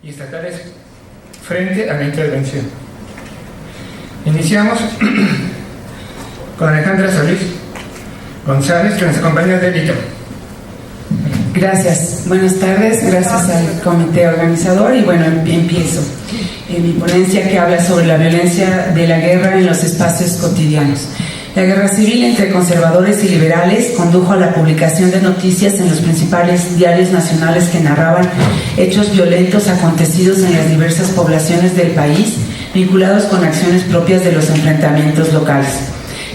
y estatales frente a la intervención. Iniciamos con Alejandra Solís González, que nos acompaña de Lito. Gracias, buenas tardes, gracias al comité organizador y bueno, empiezo en mi ponencia que habla sobre la violencia de la guerra en los espacios cotidianos. La guerra civil entre conservadores y liberales condujo a la publicación de noticias en los principales diarios nacionales que narraban hechos violentos acontecidos en las diversas poblaciones del país, vinculados con acciones propias de los enfrentamientos locales.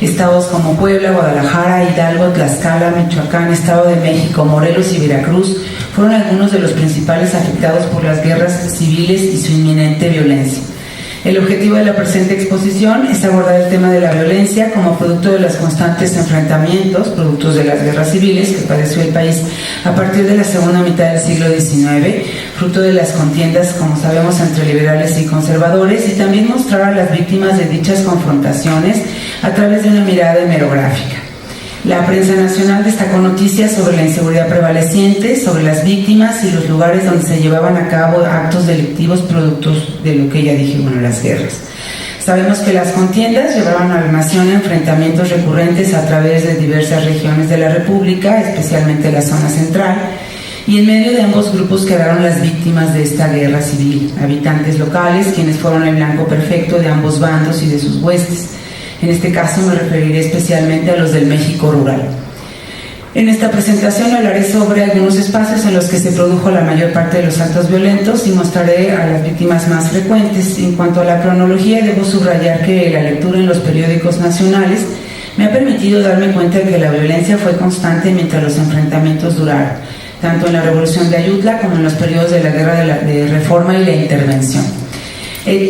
Estados como Puebla, Guadalajara, Hidalgo, Tlaxcala, Michoacán, Estado de México, Morelos y Veracruz fueron algunos de los principales afectados por las guerras civiles y su inminente violencia. El objetivo de la presente exposición es abordar el tema de la violencia como producto de los constantes enfrentamientos, productos de las guerras civiles que padeció el país a partir de la segunda mitad del siglo XIX, fruto de las contiendas, como sabemos, entre liberales y conservadores, y también mostrar a las víctimas de dichas confrontaciones a través de una mirada hemerográfica. La prensa nacional destacó noticias sobre la inseguridad prevaleciente, sobre las víctimas y los lugares donde se llevaban a cabo actos delictivos productos de lo que ya dije, las guerras. Sabemos que las contiendas llevaban a la nación a enfrentamientos recurrentes a través de diversas regiones de la República, especialmente la zona central, y en medio de ambos grupos quedaron las víctimas de esta guerra civil, habitantes locales, quienes fueron el blanco perfecto de ambos bandos y de sus huestes. En este caso me referiré especialmente a los del México rural. En esta presentación hablaré sobre algunos espacios en los que se produjo la mayor parte de los actos violentos y mostraré a las víctimas más frecuentes. En cuanto a la cronología, debo subrayar que la lectura en los periódicos nacionales me ha permitido darme cuenta de que la violencia fue constante mientras los enfrentamientos duraron, tanto en la Revolución de Ayutla como en los periodos de la Guerra de Reforma y la Intervención.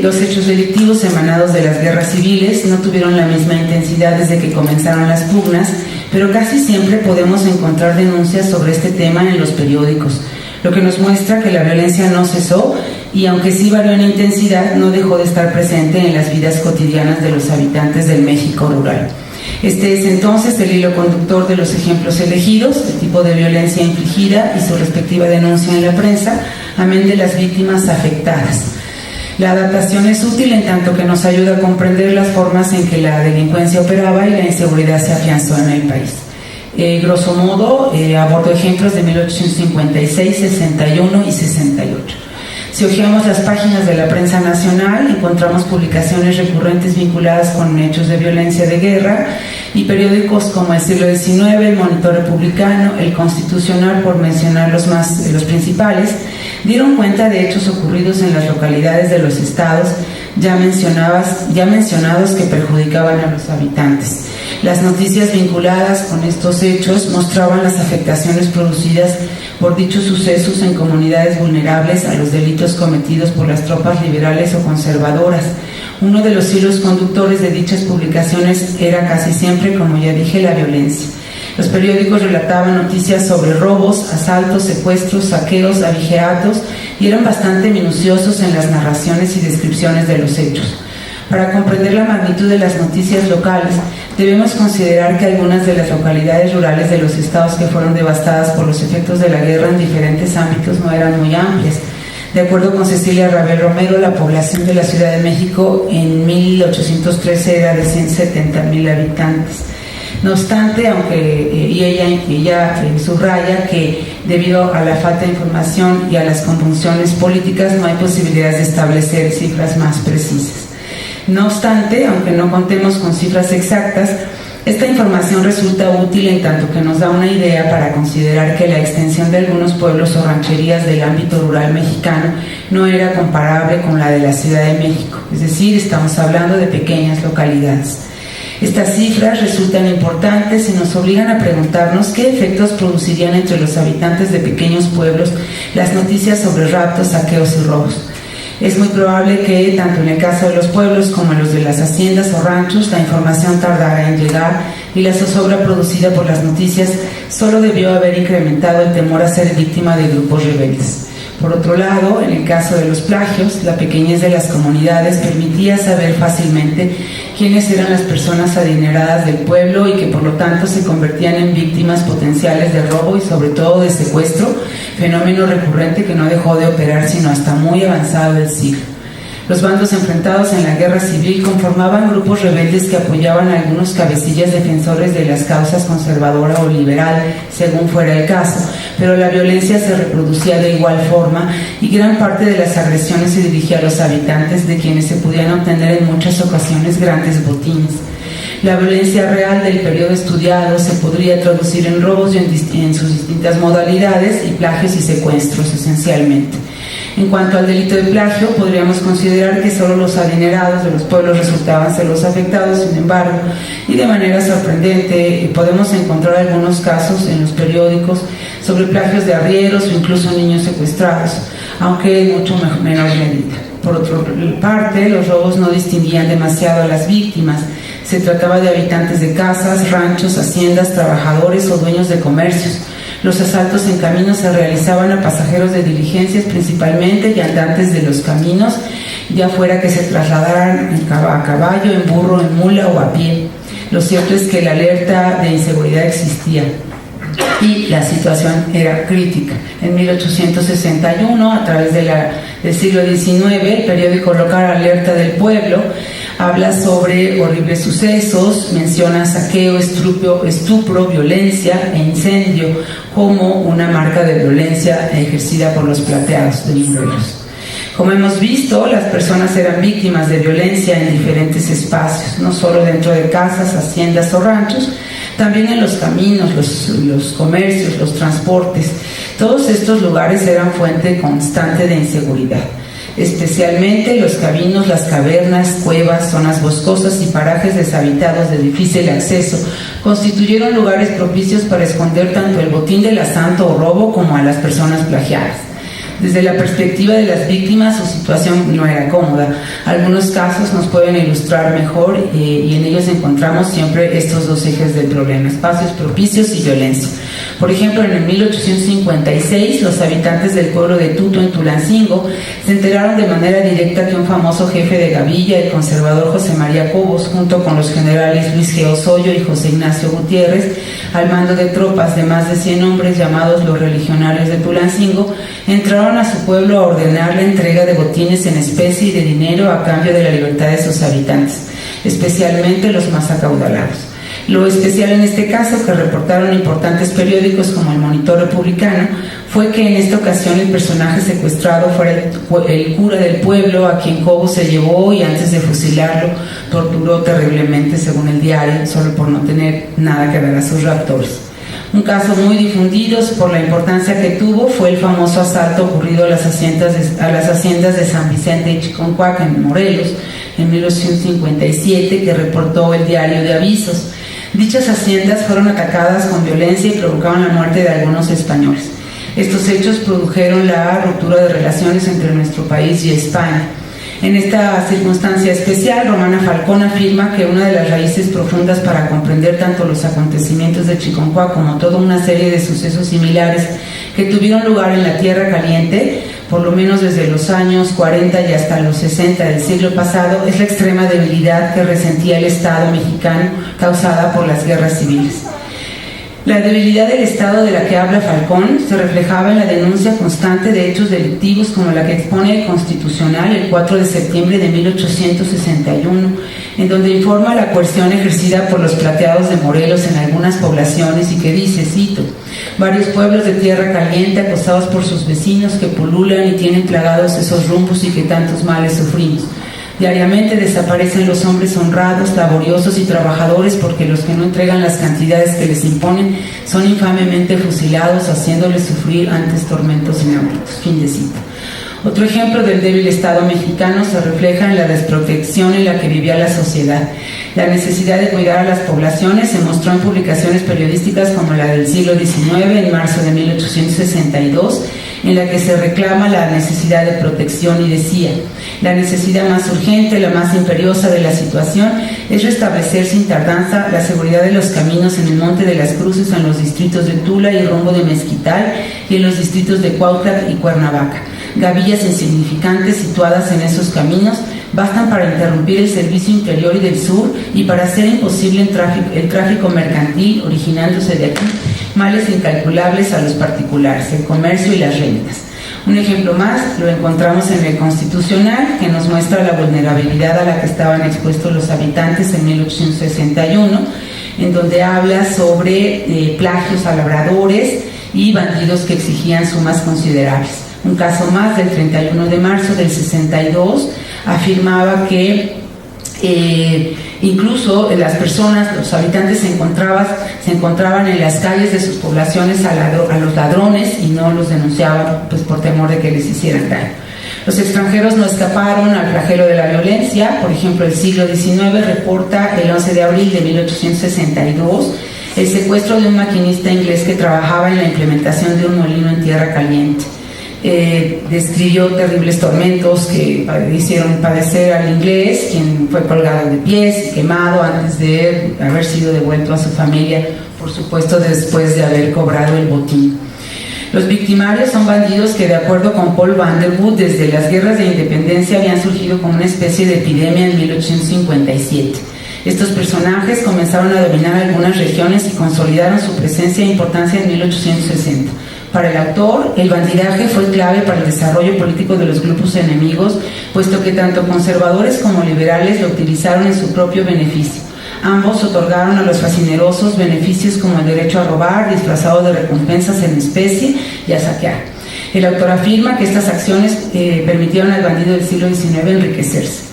Los hechos delictivos emanados de las guerras civiles no tuvieron la misma intensidad desde que comenzaron las pugnas, pero casi siempre podemos encontrar denuncias sobre este tema en los periódicos, lo que nos muestra que la violencia no cesó y, aunque sí varió en intensidad, no dejó de estar presente en las vidas cotidianas de los habitantes del México rural. Este es entonces el hilo conductor de los ejemplos elegidos, el tipo de violencia infligida y su respectiva denuncia en la prensa, amén de las víctimas afectadas. La datación es útil en tanto que nos ayuda a comprender las formas en que la delincuencia operaba y la inseguridad se afianzó en el país. Grosso modo, abordo ejemplos de 1856, 61 y 68. Si hojeamos las páginas de la prensa nacional, encontramos publicaciones recurrentes vinculadas con hechos de violencia de guerra y periódicos como El Siglo XIX, El Monitor Republicano, El Constitucional, por mencionar los principales, dieron cuenta de hechos ocurridos en las localidades de los estados ya mencionados que perjudicaban a los habitantes. Las noticias vinculadas con estos hechos mostraban las afectaciones producidas por dichos sucesos en comunidades vulnerables a los delitos cometidos por las tropas liberales o conservadoras. Uno de los hilos conductores de dichas publicaciones era casi siempre, como ya dije, la violencia. Los periódicos relataban noticias sobre robos, asaltos, secuestros, saqueos, abigeatos y eran bastante minuciosos en las narraciones y descripciones de los hechos. Para comprender la magnitud de las noticias locales, debemos considerar que algunas de las localidades rurales de los estados que fueron devastadas por los efectos de la guerra en diferentes ámbitos no eran muy amplias. De acuerdo con Cecilia Rabel Romero, la población de la Ciudad de México en 1813 era de 170,000 habitantes. No obstante, aunque ella subraya que debido a la falta de información y a las convulsiones políticas no hay posibilidades de establecer cifras más precisas. No obstante, aunque no contemos con cifras exactas, esta información resulta útil en tanto que nos da una idea para considerar que la extensión de algunos pueblos o rancherías del ámbito rural mexicano no era comparable con la de la Ciudad de México, es decir, estamos hablando de pequeñas localidades. Estas cifras resultan importantes y nos obligan a preguntarnos qué efectos producirían entre los habitantes de pequeños pueblos las noticias sobre raptos, saqueos y robos. Es muy probable que, tanto en el caso de los pueblos como en los de las haciendas o ranchos, la información tardara en llegar y la zozobra producida por las noticias solo debió haber incrementado el temor a ser víctima de grupos rebeldes. Por otro lado, en el caso de los plagios, la pequeñez de las comunidades permitía saber fácilmente quiénes eran las personas adineradas del pueblo y que por lo tanto se convertían en víctimas potenciales de robo y sobre todo de secuestro, fenómeno recurrente que no dejó de operar sino hasta muy avanzado el siglo. Los bandos enfrentados en la guerra civil conformaban grupos rebeldes que apoyaban a algunos cabecillas defensores de las causas conservadora o liberal, según fuera el caso, pero la violencia se reproducía de igual forma y gran parte de las agresiones se dirigía a los habitantes, de quienes se podían obtener en muchas ocasiones grandes botines. La violencia real del periodo estudiado se podría traducir en robos en sus distintas modalidades y plagios y secuestros esencialmente. En cuanto al delito de plagio, podríamos considerar que solo los adinerados de los pueblos resultaban ser los afectados, sin embargo, y de manera sorprendente, podemos encontrar algunos casos en los periódicos sobre plagios de arrieros o incluso niños secuestrados, aunque en mucho menor medida. Por otra parte, los robos no distinguían demasiado a las víctimas. Se trataba de habitantes de casas, ranchos, haciendas, trabajadores o dueños de comercios. Los asaltos en caminos se realizaban a pasajeros de diligencias principalmente y andantes de los caminos, ya fuera que se trasladaran a caballo, en burro, en mula o a pie. Lo cierto es que la alerta de inseguridad existía y la situación era crítica. En 1861, a través del siglo XIX, el periódico local Alerta del Pueblo habla sobre horribles sucesos, menciona saqueo, estupro, violencia e incendio como una marca de violencia ejercida por los plateados de Morelos. Como hemos visto, las personas eran víctimas de violencia en diferentes espacios, no solo dentro de casas, haciendas o ranchos, también en los caminos, los comercios, los transportes. Todos estos lugares eran fuente constante de inseguridad. Especialmente los caminos, las cavernas, cuevas, zonas boscosas y parajes deshabitados de difícil acceso constituyeron lugares propicios para esconder tanto el botín del asalto o robo como a las personas plagiadas. Desde la perspectiva de las víctimas, su situación no era cómoda. Algunos casos nos pueden ilustrar mejor y en ellos encontramos siempre estos dos ejes del problema: espacios propicios y violencia. Por ejemplo, en el 1856, los habitantes del pueblo de Tuto, en Tulancingo, se enteraron de manera directa que un famoso jefe de gavilla, el conservador José María Cobos, junto con los generales Luis G. Osoyo y José Ignacio Gutiérrez, al mando de tropas de más de 100 hombres llamados los Religionarios de Tulancingo, entraron a su pueblo a ordenar la entrega de botines en especie y de dinero a cambio de la libertad de sus habitantes, especialmente los más acaudalados. Lo especial en este caso, que reportaron importantes periódicos como el Monitor Republicano, fue que en esta ocasión el personaje secuestrado fuera el cura del pueblo, a quien Cobos se llevó y antes de fusilarlo torturó terriblemente, según el diario, solo por no tener nada que ver a sus raptores. Un caso muy difundido por la importancia que tuvo fue el famoso asalto ocurrido a las haciendas de San Vicente y Chiconcuac, en Morelos, en 1857, que reportó el diario de Avisos. Dichas haciendas fueron atacadas con violencia y provocaron la muerte de algunos españoles. Estos hechos produjeron la ruptura de relaciones entre nuestro país y España. En esta circunstancia especial, Romana Falcón afirma que una de las raíces profundas para comprender tanto los acontecimientos de Chiconcuac como toda una serie de sucesos similares que tuvieron lugar en la Tierra Caliente, por lo menos desde los años 40 y hasta los 60 del siglo pasado, es la extrema debilidad que resentía el Estado mexicano causada por las guerras civiles. La debilidad del Estado de la que habla Falcón se reflejaba en la denuncia constante de hechos delictivos como la que expone el Constitucional el 4 de septiembre de 1861, en donde informa la coerción ejercida por los plateados de Morelos en algunas poblaciones y que dice, cito: varios pueblos de tierra caliente acosados por sus vecinos que pululan y tienen plagados esos rumbos y que tantos males sufrimos. Diariamente desaparecen los hombres honrados, laboriosos y trabajadores porque los que no entregan las cantidades que les imponen son infamemente fusilados, haciéndoles sufrir antes tormentos inauditos. Fin de cita. Otro ejemplo del débil Estado mexicano se refleja en la desprotección en la que vivía la sociedad. La necesidad de cuidar a las poblaciones se mostró en publicaciones periodísticas como la del siglo XIX, en marzo de 1862, en la que se reclama la necesidad de protección y decía: la necesidad más urgente, la más imperiosa de la situación es restablecer sin tardanza la seguridad de los caminos en el Monte de las Cruces, en los distritos de Tula y rumbo de Mezquital, y en los distritos de Cuautla y Cuernavaca. Gavillas insignificantes situadas en esos caminos bastan para interrumpir el servicio interior y del sur y para hacer imposible el tráfico mercantil, originándose de aquí males incalculables a los particulares, el comercio y las rentas. Un ejemplo más lo encontramos en el Constitucional, que nos muestra la vulnerabilidad a la que estaban expuestos los habitantes en 1861, en donde habla sobre plagios a labradores y bandidos que exigían sumas considerables. Un caso más, del 31 de marzo del 62, afirmaba que incluso las personas, los habitantes se encontraban en las calles de sus poblaciones a los ladrones y no los denunciaban, pues por temor de que les hicieran daño. Los extranjeros no escaparon al flagelo de la violencia. Por ejemplo, el siglo XIX reporta el 11 de abril de 1862 el secuestro de un maquinista inglés que trabajaba en la implementación de un molino en tierra caliente. Describió terribles tormentos que hicieron padecer al inglés, quien fue colgado de pies y quemado antes de haber sido devuelto a su familia, por supuesto después de haber cobrado el botín. Los victimarios son bandidos que, de acuerdo con Paul Vanderwood, desde las guerras de independencia habían surgido como una especie de epidemia en 1857. Estos personajes comenzaron a dominar algunas regiones y consolidaron su presencia e importancia en 1860. Para el autor, el bandidaje fue clave para el desarrollo político de los grupos enemigos, puesto que tanto conservadores como liberales lo utilizaron en su propio beneficio. Ambos otorgaron a los fascinerosos beneficios como el derecho a robar, disfrazado de recompensas en especie, y a saquear. El autor afirma que estas acciones permitieron al bandido del siglo XIX enriquecerse.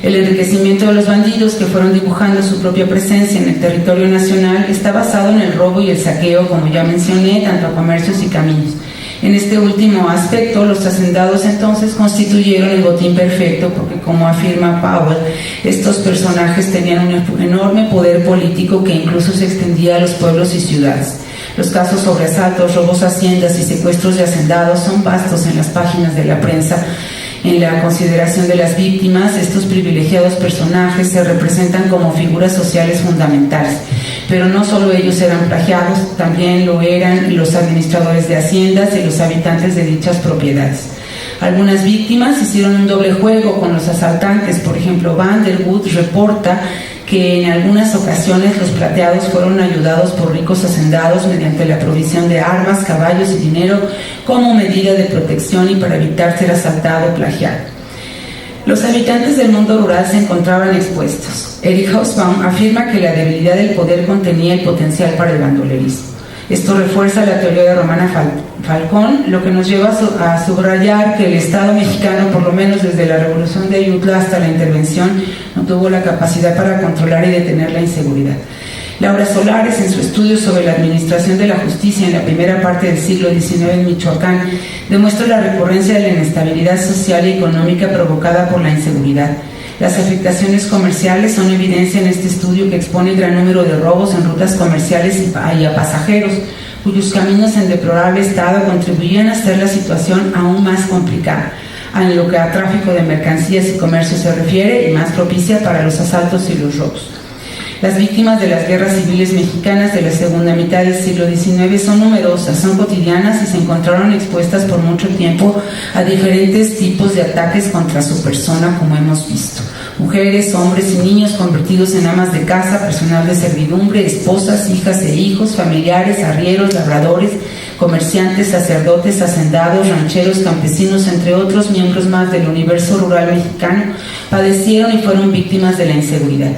El enriquecimiento de los bandidos, que fueron dibujando su propia presencia en el territorio nacional, está basado en el robo y el saqueo, como ya mencioné, tanto a comercios y caminos. En este último aspecto, los hacendados entonces constituyeron el botín perfecto, porque, como afirma Powell, estos personajes tenían un enorme poder político que incluso se extendía a los pueblos y ciudades. Los casos sobre asaltos, robos a haciendas y secuestros de hacendados son vastos en las páginas de la prensa. En la consideración de las víctimas, estos privilegiados personajes se representan como figuras sociales fundamentales, pero no solo ellos eran plagiados, también lo eran los administradores de haciendas y los habitantes de dichas propiedades. Algunas víctimas hicieron un doble juego con los asaltantes. Por ejemplo, Vanderwood reporta que en algunas ocasiones los plateados fueron ayudados por ricos hacendados mediante la provisión de armas, caballos y dinero como medida de protección y para evitar ser asaltado o plagiado. Los habitantes del mundo rural se encontraban expuestos. Eric Hobsbawm afirma que la debilidad del poder contenía el potencial para el bandolerismo. Esto refuerza la teoría de Romana Falcón, lo que nos lleva a subrayar que el Estado mexicano, por lo menos desde la Revolución de Ayutla hasta la intervención, no tuvo la capacidad para controlar y detener la inseguridad. Laura Solares, en su estudio sobre la administración de la justicia en la primera parte del siglo XIX en Michoacán, demuestra la recurrencia de la inestabilidad social y económica provocada por la inseguridad. Las afectaciones comerciales son evidencia en este estudio, que expone el gran número de robos en rutas comerciales y a pasajeros, cuyos caminos en deplorable estado contribuían a hacer la situación aún más complicada, en lo que a tráfico de mercancías y comercio se refiere, y más propicia para los asaltos y los robos. Las víctimas de las guerras civiles mexicanas de la segunda mitad del siglo XIX son numerosas, son cotidianas y se encontraron expuestas por mucho tiempo a diferentes tipos de ataques contra su persona, como hemos visto. Mujeres, hombres y niños convertidos en amas de casa, personal de servidumbre, esposas, hijas e hijos, familiares, arrieros, labradores, comerciantes, sacerdotes, hacendados, rancheros, campesinos, entre otros miembros más del universo rural mexicano, padecieron y fueron víctimas de la inseguridad.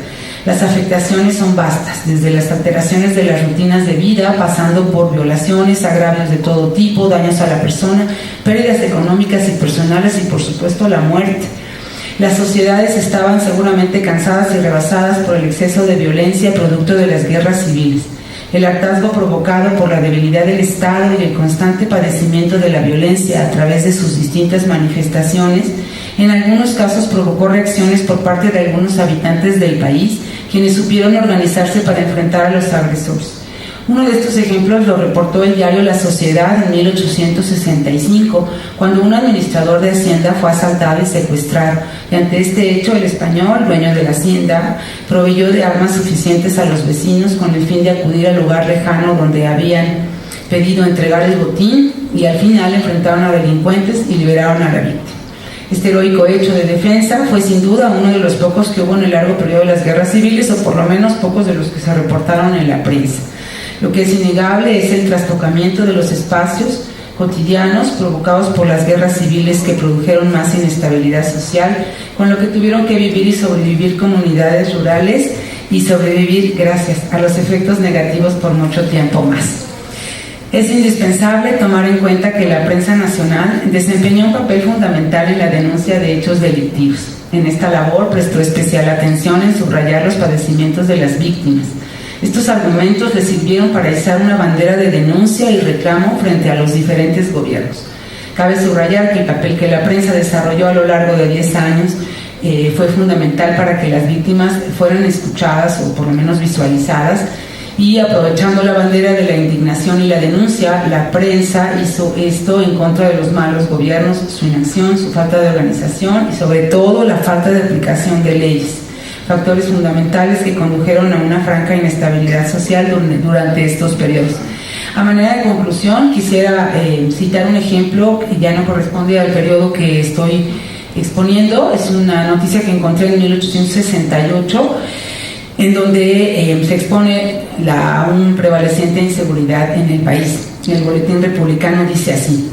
Las afectaciones son vastas, desde las alteraciones de las rutinas de vida, pasando por violaciones, agravios de todo tipo, daños a la persona, pérdidas económicas y personales y, por supuesto, la muerte. Las sociedades estaban seguramente cansadas y rebasadas por el exceso de violencia producto de las guerras civiles. El hartazgo provocado por la debilidad del Estado y el constante padecimiento de la violencia a través de sus distintas manifestaciones, en algunos casos provocó reacciones por parte de algunos habitantes del país, quienes supieron organizarse para enfrentar a los agresores. Uno de estos ejemplos lo reportó el diario La Sociedad en 1865, cuando un administrador de hacienda fue asaltado y secuestrado. Y ante este hecho, el español, dueño de la hacienda, proveyó de armas suficientes a los vecinos con el fin de acudir al lugar lejano donde habían pedido entregar el botín, y al final enfrentaron a delincuentes y liberaron a la víctima. Este heroico hecho de defensa fue sin duda uno de los pocos que hubo en el largo periodo de las guerras civiles, o por lo menos pocos de los que se reportaron en la prensa. Lo que es innegable es el trastocamiento de los espacios cotidianos provocados por las guerras civiles, que produjeron más inestabilidad social, con lo que tuvieron que vivir y sobrevivir comunidades rurales, y sobrevivir gracias a los efectos negativos por mucho tiempo más. Es indispensable tomar en cuenta que la prensa nacional desempeñó un papel fundamental en la denuncia de hechos delictivos. En esta labor prestó especial atención en subrayar los padecimientos de las víctimas. Estos argumentos le sirvieron para izar una bandera de denuncia y reclamo frente a los diferentes gobiernos. Cabe subrayar que el papel que la prensa desarrolló a lo largo de 10 años fue fundamental para que las víctimas fueran escuchadas, o por lo menos visualizadas, y aprovechando la bandera de la indignación y la denuncia, la prensa hizo esto en contra de los malos gobiernos, su inacción, su falta de organización y sobre todo la falta de aplicación de leyes, factores fundamentales que condujeron a una franca inestabilidad social durante estos periodos. A manera de conclusión, quisiera citar un ejemplo que ya no corresponde al periodo que estoy exponiendo. Es una noticia que encontré en 1868, en donde se expone un prevaleciente inseguridad en el país. El Boletín Republicano dice así: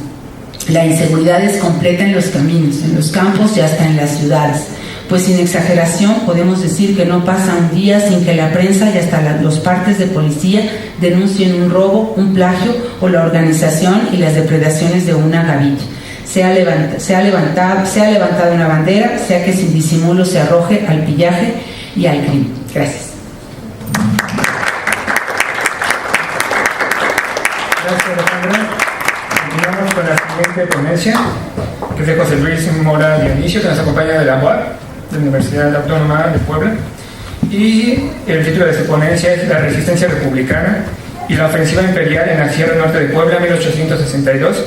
la inseguridad es completa en los caminos, en los campos y hasta en las ciudades, pues sin exageración podemos decir que no pasa un día sin que la prensa y hasta los partes de policía denuncien un robo, un plagio o la organización y las depredaciones de una gavilla. Sea levantada una bandera, sea que sin disimulo se arroje al pillaje y al crimen. Gracias. Gracias, Alejandra. Continuamos con la siguiente ponencia, que es de José Luis Mora Dionisio, que nos acompaña de la UAP, de la Universidad Autónoma de Puebla. Y el título de su ponencia es La resistencia republicana y la ofensiva imperial en la Sierra Norte de Puebla, 1862-1866.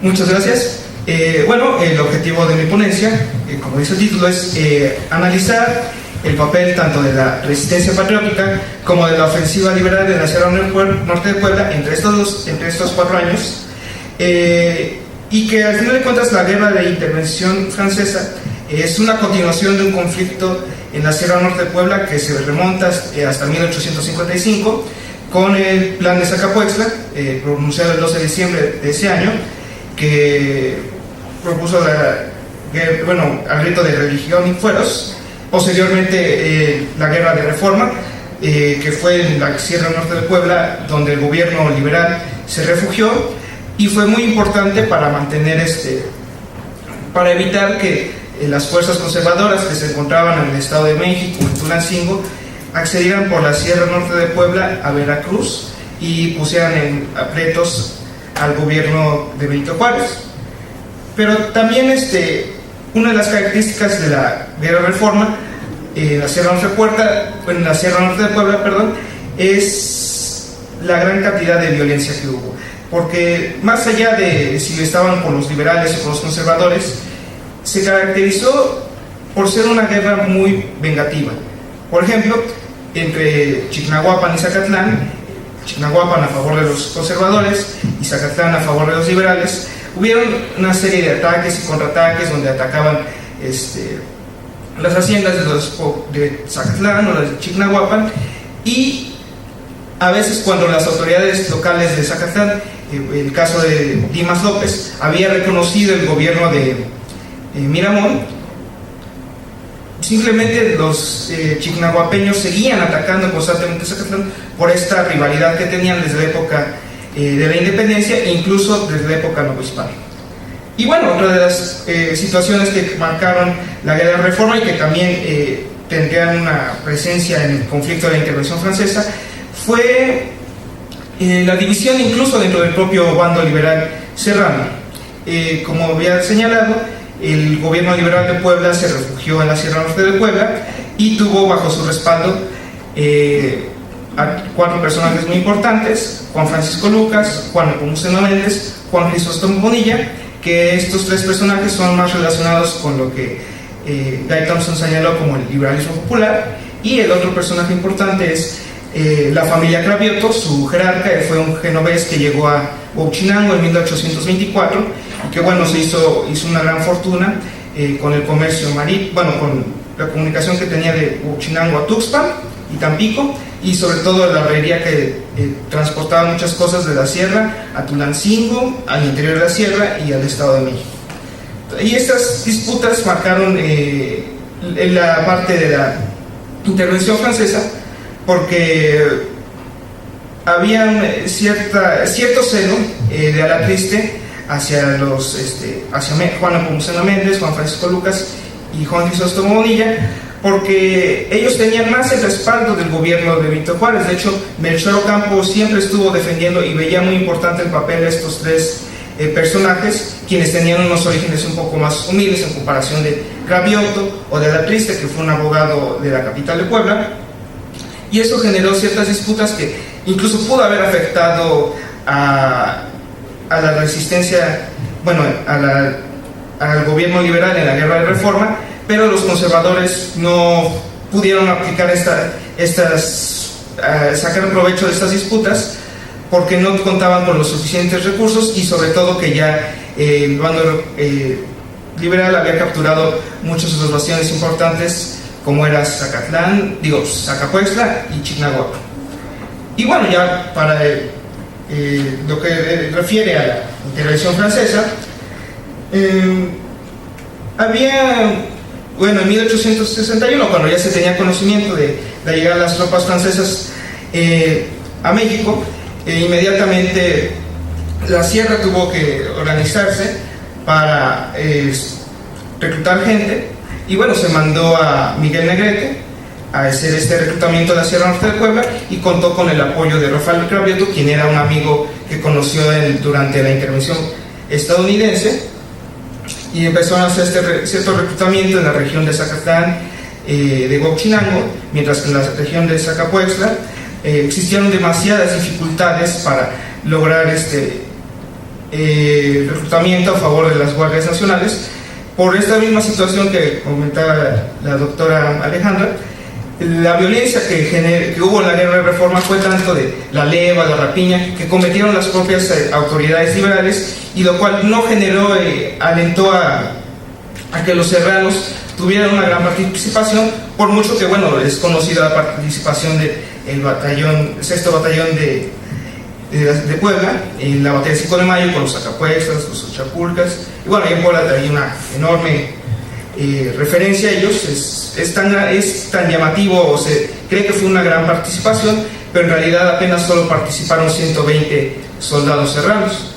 Muchas gracias. El objetivo de mi ponencia, como dice el título, es analizar el papel tanto de la resistencia patriótica como de la ofensiva liberal de la Sierra Norte de Puebla entre estos 4 años, y que al final de cuentas la guerra de intervención francesa es una continuación de un conflicto en la Sierra Norte de Puebla que se remonta hasta 1855 con el Plan de Zacapuextla, pronunciado el 12 de diciembre de ese año, que propuso al grito de religión y fueros. Posteriormente la guerra de reforma, que fue en la Sierra Norte de Puebla, donde el gobierno liberal se refugió, y fue muy importante para mantener para evitar que las fuerzas conservadoras que se encontraban en el Estado de México, en Tulancingo, accedieran por la Sierra Norte de Puebla a Veracruz y pusieran en aprietos al gobierno de Benito Juárez. Pero también una de las características de la guerra de reforma en la Sierra Norte de Puebla, es la gran cantidad de violencia que hubo, porque más allá de si estaban con los liberales o con los conservadores, se caracterizó por ser una guerra muy vengativa. Por ejemplo, entre Chignahuapan y Zacatlán, Chignahuapan a favor de los conservadores y Zacatlán a favor de los liberales, hubieron una serie de ataques y contraataques donde atacaban las haciendas de Zacatlán o las de Chignahuapan, y a veces cuando las autoridades locales de Zacatlán, el caso de Dimas López, había reconocido el gobierno de Miramón, simplemente los chignahuapeños seguían atacando constantemente Zacatlán por esta rivalidad que tenían desde la época de la independencia e incluso desde la época novohispana. Y bueno, otra de las situaciones que marcaron la guerra de reforma y que también tendrían una presencia en el conflicto de la intervención francesa fue la división incluso dentro del propio bando liberal serrano. Como había señalado, el gobierno liberal de Puebla se refugió en la Sierra Norte de Puebla y tuvo bajo su respaldo a 4 personajes muy importantes: Juan Francisco Lucas, Juan Nepomuceno Méndez, Juan Crisóstomo Bonilla, que estos 3 personajes son más relacionados con lo que Guy Thompson señaló como el liberalismo popular. Y el otro personaje importante es la familia Cravioto. Su jerarca fue un genovés que llegó a Huauchinango en 1824 y que bueno, hizo una gran fortuna con el comercio marítimo, con la comunicación que tenía de Huauchinango a Tuxpan y Tampico, y sobre todo la herrería que transportaba muchas cosas de la sierra a Tulancingo, al interior de la sierra y al Estado de México. Y estas disputas marcaron la parte de la intervención francesa, porque había cierto celo de Alatriste hacia Juan Nepomuceno Méndez, Juan Francisco Lucas y Juan Crisóstomo Bonilla, porque ellos tenían más el respaldo del gobierno de Benito Juárez. De hecho, Melchor Ocampo siempre estuvo defendiendo y veía muy importante el papel de estos 3 personajes, quienes tenían unos orígenes un poco más humildes en comparación de Cravioto o de Alatriste, que fue un abogado de la capital de Puebla, y eso generó ciertas disputas que incluso pudo haber afectado a la resistencia, al gobierno liberal en la Guerra de Reforma, pero los conservadores no pudieron aplicar sacar provecho de estas disputas, porque no contaban con los suficientes recursos, y sobre todo que ya el bando liberal había capturado muchos de los bastiones importantes, como era Zacapuextla y Chignahuapan. Y bueno, ya para lo que refiere a la intervención francesa, en 1861, cuando ya se tenía conocimiento de la llegada de las tropas francesas a México, inmediatamente la sierra tuvo que organizarse para reclutar gente, y bueno, se mandó a Miguel Negrete a hacer este reclutamiento de la Sierra Norte de Puebla, y contó con el apoyo de Rafael Cravioto, quien era un amigo que conoció durante la intervención estadounidense, y empezaron a hacer cierto reclutamiento en la región de Zacatlán, de Huauchinango, mientras que en la región de Zacapuextla existieron demasiadas dificultades para lograr reclutamiento a favor de las guardias nacionales, por esta misma situación que comentaba la doctora Alejandra. La violencia que hubo en la Guerra de Reforma fue tanto de la leva, la rapiña, que cometieron las propias autoridades liberales, y lo cual no alentó a que los serranos tuvieran una gran participación, por mucho que es conocida la participación del sexto batallón de Puebla en la batalla de 5 de mayo con los Zacapuextlas, los Ochapulcas, y bueno, ahí en Puebla hay una enorme referencia a ellos. Es tan llamativo, o se cree que fue una gran participación, pero en realidad apenas solo participaron 120 soldados serranos.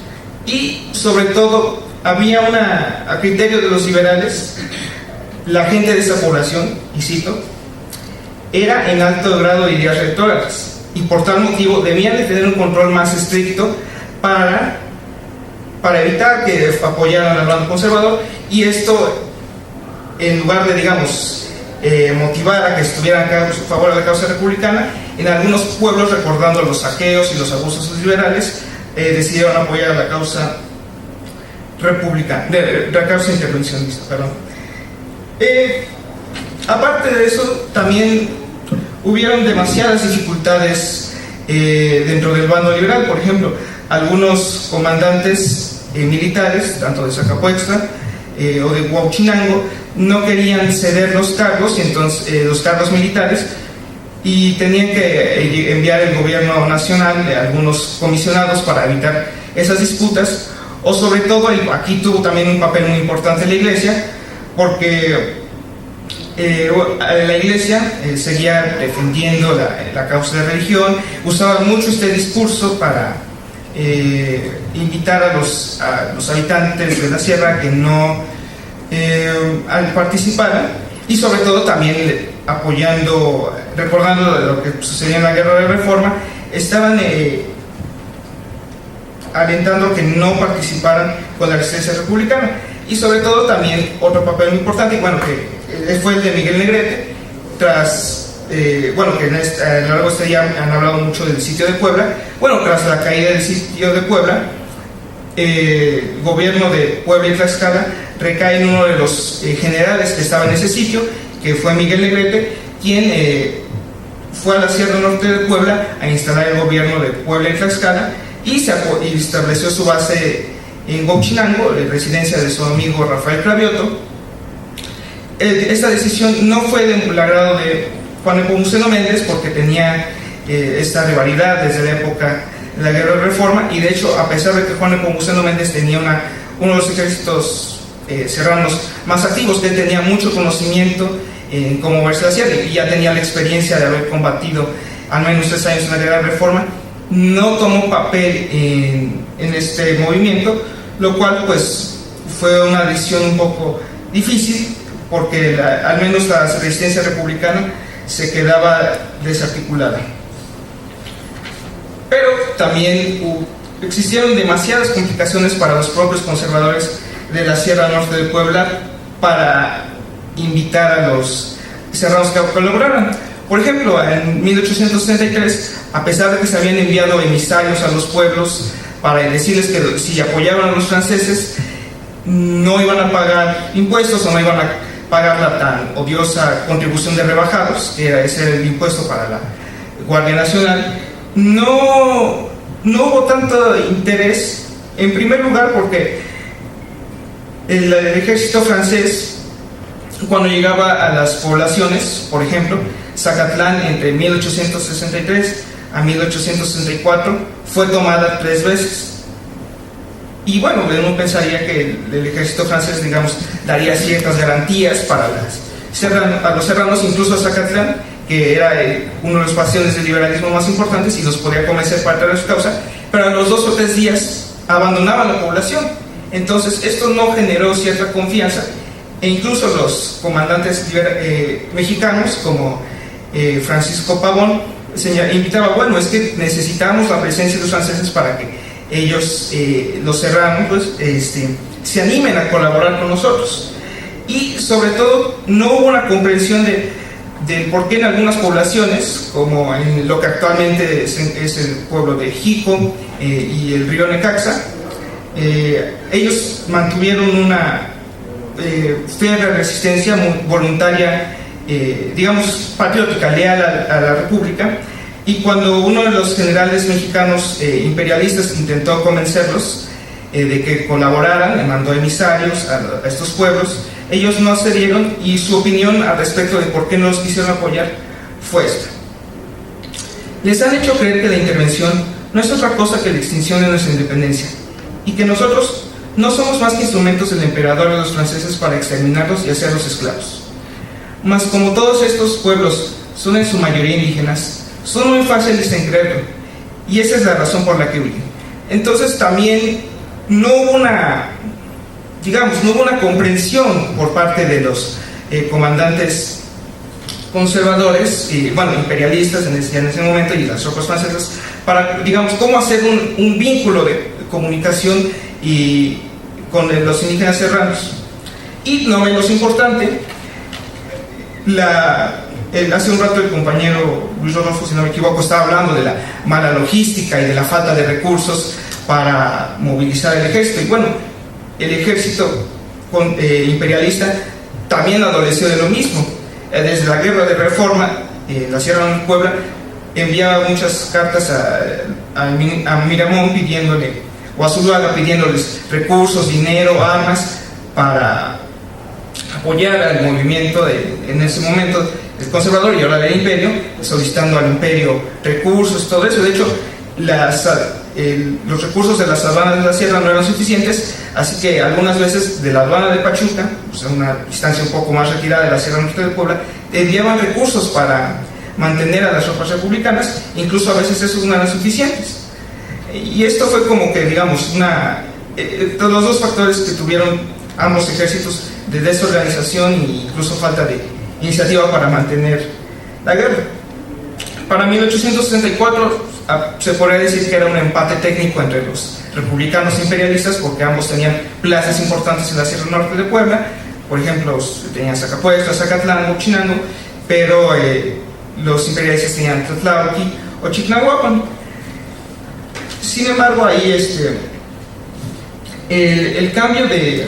Y sobre todo había a criterio de los liberales, la gente de esa población, y cito, era en alto grado de ideas retrógradas, y por tal motivo debían de tener un control más estricto para evitar que apoyaran al bando conservador, y esto, en lugar de motivar a que estuvieran a favor de la causa republicana, en algunos pueblos, recordando los saqueos y los abusos liberales, decidieron apoyar a la causa republicana, la causa intervencionista, perdón. Aparte de eso, también hubieron demasiadas dificultades dentro del bando liberal. Por ejemplo, algunos comandantes militares, tanto de Zacapuextla o de Huauchinango, no querían ceder los cargos militares, y tenían que enviar el gobierno nacional algunos comisionados para evitar esas disputas. O sobre todo, aquí tuvo también un papel muy importante la Iglesia, porque la Iglesia seguía defendiendo la causa de religión, usaba mucho este discurso para invitar a los habitantes de la sierra que no participaran, y sobre todo también recordando lo que sucedió en la Guerra de Reforma, estaban alentando que no participaran con la resistencia republicana. y sobre todo también otro papel muy importante, bueno, que fue el de Miguel Negrete, tras, bueno, que a lo largo de este día han hablado mucho del sitio de Puebla. Bueno, tras la caída del sitio de Puebla, el gobierno de Puebla y Tlaxcala recae en uno de los generales que estaba en ese sitio, que fue Miguel Negrete, quien fue a la Sierra Norte de Puebla a instalar el gobierno de Puebla y Tlaxcala, y estableció su base en Huachinango, residencia de su amigo Rafael Cravioto. Esta decisión no fue del agrado de Juan Nepomuceno Méndez, porque tenía esta rivalidad desde la época de la Guerra de Reforma, y de hecho, a pesar de que Juan Nepomuceno Méndez tenía uno de los ejércitos serranos más activos, que él tenía mucho conocimiento en cómo moverse la sierra y ya tenía la experiencia de haber combatido al menos 3 años en la Guerra de Reforma, no tomó papel en este movimiento, lo cual pues fue una decisión un poco difícil, porque al menos la resistencia republicana se quedaba desarticulada. Pero también existieron demasiadas complicaciones para los propios conservadores de la Sierra Norte de Puebla para invitar a los serranos que colaboraran. Por ejemplo, en 1863, a pesar de que se habían enviado emisarios a los pueblos para decirles que si apoyaban a los franceses no iban a pagar impuestos o no iban a pagar la tan odiosa contribución de rebajados, que era ese el impuesto para la Guardia Nacional, no hubo tanto interés, en primer lugar porque el ejército francés, cuando llegaba a las poblaciones, por ejemplo, Zacatlán entre 1863 a 1864 fue tomada 3 veces. Y bueno, uno pensaría que el ejército francés, digamos, daría ciertas garantías para los serranos, incluso a Zacatlán, que era uno de los bastiones del liberalismo más importantes, y los podía convencer para traer su causa, pero a los 2 o 3 días abandonaban la población. Entonces esto no generó cierta confianza, e incluso los comandantes mexicanos como Francisco Pavón invitaba, bueno, es que necesitamos la presencia de los franceses para que ellos, los serranos, pues, se animen a colaborar con nosotros. Y sobre todo no hubo una comprensión del por qué en algunas poblaciones, como en lo que actualmente es el pueblo de Jico y el río Necaxa, ellos mantuvieron una férrea resistencia voluntaria, digamos patriótica, leal a la República. Y cuando uno de los generales mexicanos imperialistas intentó convencerlos de que colaboraran, le mandó emisarios a estos pueblos, ellos no accedieron, y su opinión al respecto de por qué no los quisieron apoyar fue esta: les han hecho creer que la intervención no es otra cosa que la extinción de nuestra independencia, y que nosotros no somos más que instrumentos del emperador de los franceses para exterminarlos y hacerlos esclavos. Mas como todos estos pueblos son en su mayoría indígenas, son muy fáciles en creerlo, y esa es la razón por la que huyen. Entonces también no hubo una comprensión por parte de los comandantes conservadores, imperialistas en ese momento, y las tropas francesas, para, digamos, cómo hacer un vínculo de comunicación con los indígenas serranos. Y no menos importante, hace un rato el compañero Luis Rodolfo, si no me equivoco, estaba hablando de la mala logística y de la falta de recursos para movilizar el ejército. Y bueno, el ejército imperialista también adoleció de lo mismo. Desde la Guerra de Reforma, la Sierra de Puebla enviaba muchas cartas a Miramón pidiéndole, o a Zuluaga pidiéndoles recursos, dinero, armas para apoyar al movimiento en ese momento el conservador y ahora del imperio, solicitando al imperio recursos, todo eso. De hecho, los recursos de las aduanas de la sierra no eran suficientes, así que algunas veces de la aduana de Pachuca, pues a una distancia un poco más retirada de la Sierra Norte de Puebla, enviaban recursos para mantener a las tropas republicanas, incluso a veces esos no eran suficientes. Y esto fue como que, digamos, los dos factores que tuvieron ambos ejércitos, de desorganización e incluso falta de iniciativa para mantener la guerra. para 1864 se podría decir que era un empate técnico entre los republicanos imperialistas, porque ambos tenían plazas importantes en la Sierra Norte de Puebla. Por ejemplo, tenían Zacapuestla, Zacatlán, Huachinango, pero los imperialistas tenían Tlatlauqui o Chignahuapan. Sin embargo, ahí el cambio de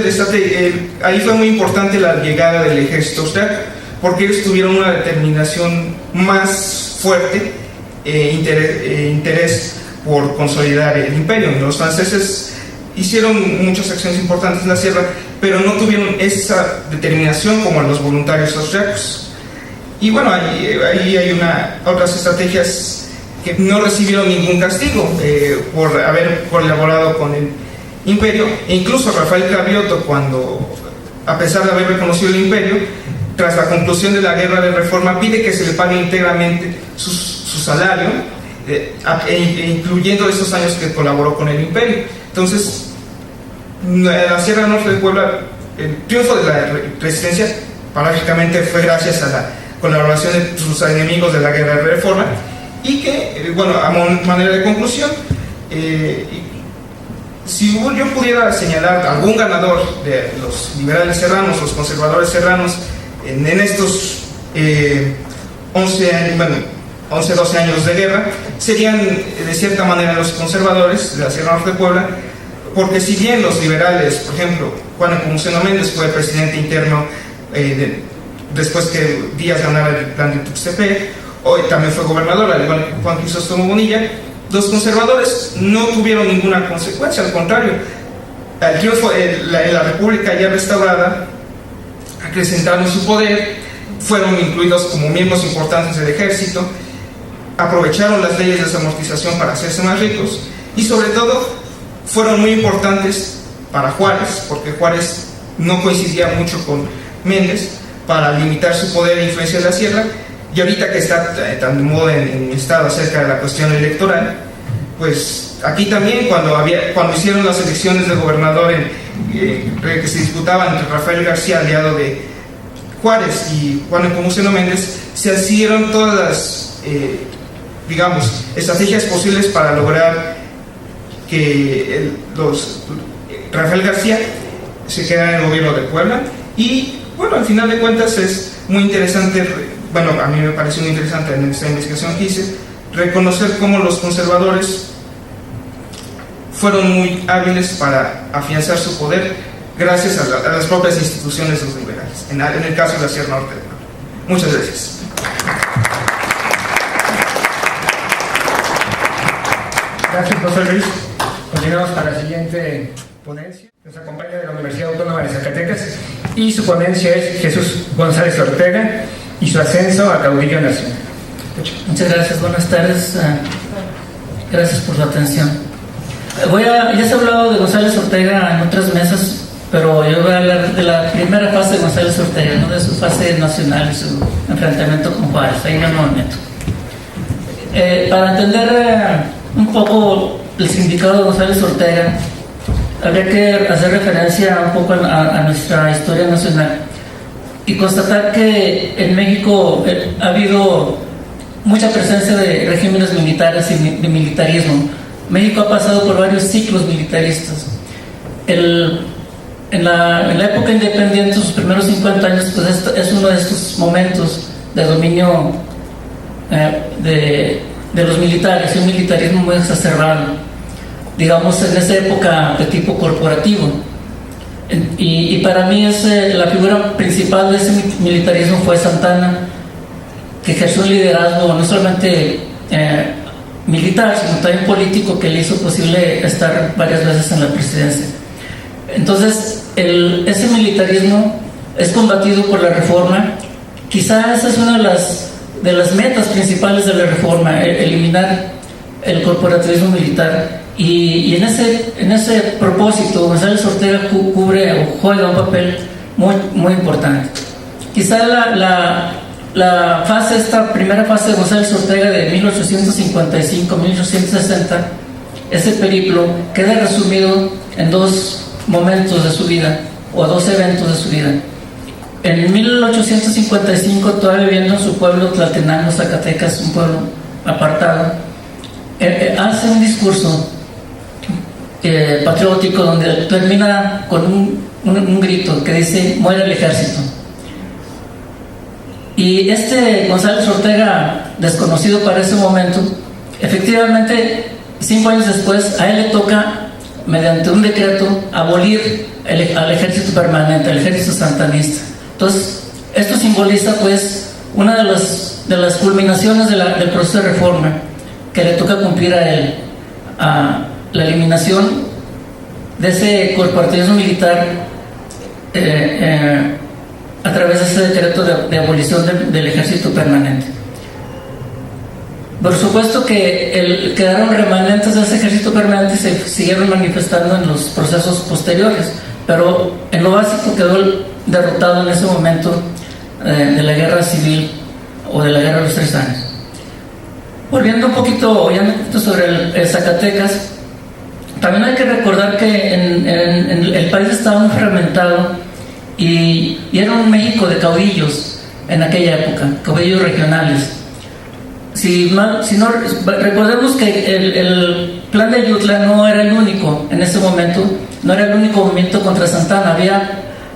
estrategia, ahí fue muy importante la llegada del ejército austriaco, porque ellos tuvieron una determinación más fuerte interés por consolidar el imperio. Los franceses hicieron muchas acciones importantes en la sierra, pero no tuvieron esa determinación como los voluntarios austriacos. Y bueno, ahí hay otras estrategias que no recibieron ningún castigo por haber colaborado con el imperio. E incluso Rafael Cravioto, a pesar de haber reconocido el imperio, tras la conclusión de la guerra de reforma, pide que se le pague íntegramente su salario, incluyendo esos años que colaboró con el imperio. Entonces, la Sierra Norte de Puebla, el triunfo de la resistencia, paradójicamente fue gracias a la colaboración de sus enemigos de la guerra de reforma. Y que, bueno, a manera de conclusión, si yo pudiera señalar algún ganador de los liberales serranos, los conservadores serranos, en estos 11 años, 12 años de guerra, serían de cierta manera los conservadores de la Sierra Norte de Puebla, porque si bien los liberales, por ejemplo, Juan Nepomuceno Méndez fue presidente interno después que Díaz ganara el plan de Tuxtepec, hoy también fue gobernador, al igual que Juan Crisóstomo Bonilla, los conservadores no tuvieron ninguna consecuencia, al contrario, el triunfo en la República ya restaurada, acrecentaron su poder, fueron incluidos como miembros importantes del ejército, aprovecharon las leyes de desamortización para hacerse más ricos y sobre todo fueron muy importantes para Juárez, porque Juárez no coincidía mucho con Méndez para limitar su poder e influencia en la sierra. Y ahorita que está tan de moda en mi estado acerca de la cuestión electoral, pues aquí también cuando hicieron las elecciones de gobernador que se disputaban entre Rafael García, aliado de Juárez, y Juan Nepomuceno Méndez, se hicieron todas las estrategias posibles para lograr que Rafael García se quedara en el gobierno de Puebla. Y bueno, al final de cuentas es muy interesante, bueno, a mí me pareció muy interesante en esta investigación que hice, reconocer cómo los conservadores fueron muy hábiles para afianzar su poder gracias a las propias instituciones de los liberales, en el caso de la Sierra Norte de Puebla. Muchas gracias. Gracias, profesor Luis. Continuamos para la siguiente ponencia. Nos acompaña de la Universidad Autónoma de Zacatecas y su ponencia es Jesús González Ortega y su ascenso a caudillo nacional. Muchas gracias, buenas tardes. Gracias por su atención. Ya se ha hablado de González Ortega en otras mesas, pero yo voy a hablar de la primera fase de González Ortega, no de su fase nacional y su enfrentamiento con Juárez. Ahí no me meto. Para entender un poco el significado de González Ortega, habría que hacer referencia un poco a nuestra historia nacional y constatar que en México ha habido mucha presencia de regímenes militares y de militarismo. México ha pasado por varios ciclos militaristas. En la época independiente, sus primeros 50 años, pues es uno de estos momentos de dominio de los militares, un militarismo muy exacerbado, digamos, en esa época de tipo corporativo. Y para mí la figura principal de ese militarismo fue Santana, que ejerció un liderazgo no solamente militar, sino también político, que le hizo posible estar varias veces en la presidencia. Entonces, ese militarismo es combatido por la reforma. Quizás esa es una de las metas principales de la reforma, eliminar el corporativismo militar. Y en ese propósito, González Ortega cubre o juega un papel muy, muy importante. Quizá esta primera fase de González Ortega de 1855-1860, ese periplo queda resumido en dos momentos de su vida, o dos eventos de su vida. en 1855, todavía viviendo en su pueblo Tlaltenango, Zacatecas, un pueblo apartado, hace un discurso patriótico donde termina con un grito que dice: muere el ejército. Y González Ortega, desconocido para ese momento, efectivamente 5 años después a él le toca, mediante un decreto, abolir al ejército permanente, al ejército santanista. Entonces esto simboliza pues una de las culminaciones del proceso de reforma que le toca cumplir a él, a la eliminación de ese corporativismo militar a través de ese decreto de abolición del ejército permanente. Por supuesto que quedaron remanentes de ese ejército permanente y se siguieron manifestando en los procesos posteriores, pero en lo básico quedó derrotado en ese momento de la guerra civil o de la guerra de los 3 años. Volviendo un poquito sobre el Zacatecas, también hay que recordar que en el país estaba muy fragmentado y era un México de caudillos en aquella época, caudillos regionales. Recordemos que el plan de Ayutla no era el único en ese momento, no era el único movimiento contra Santana. Había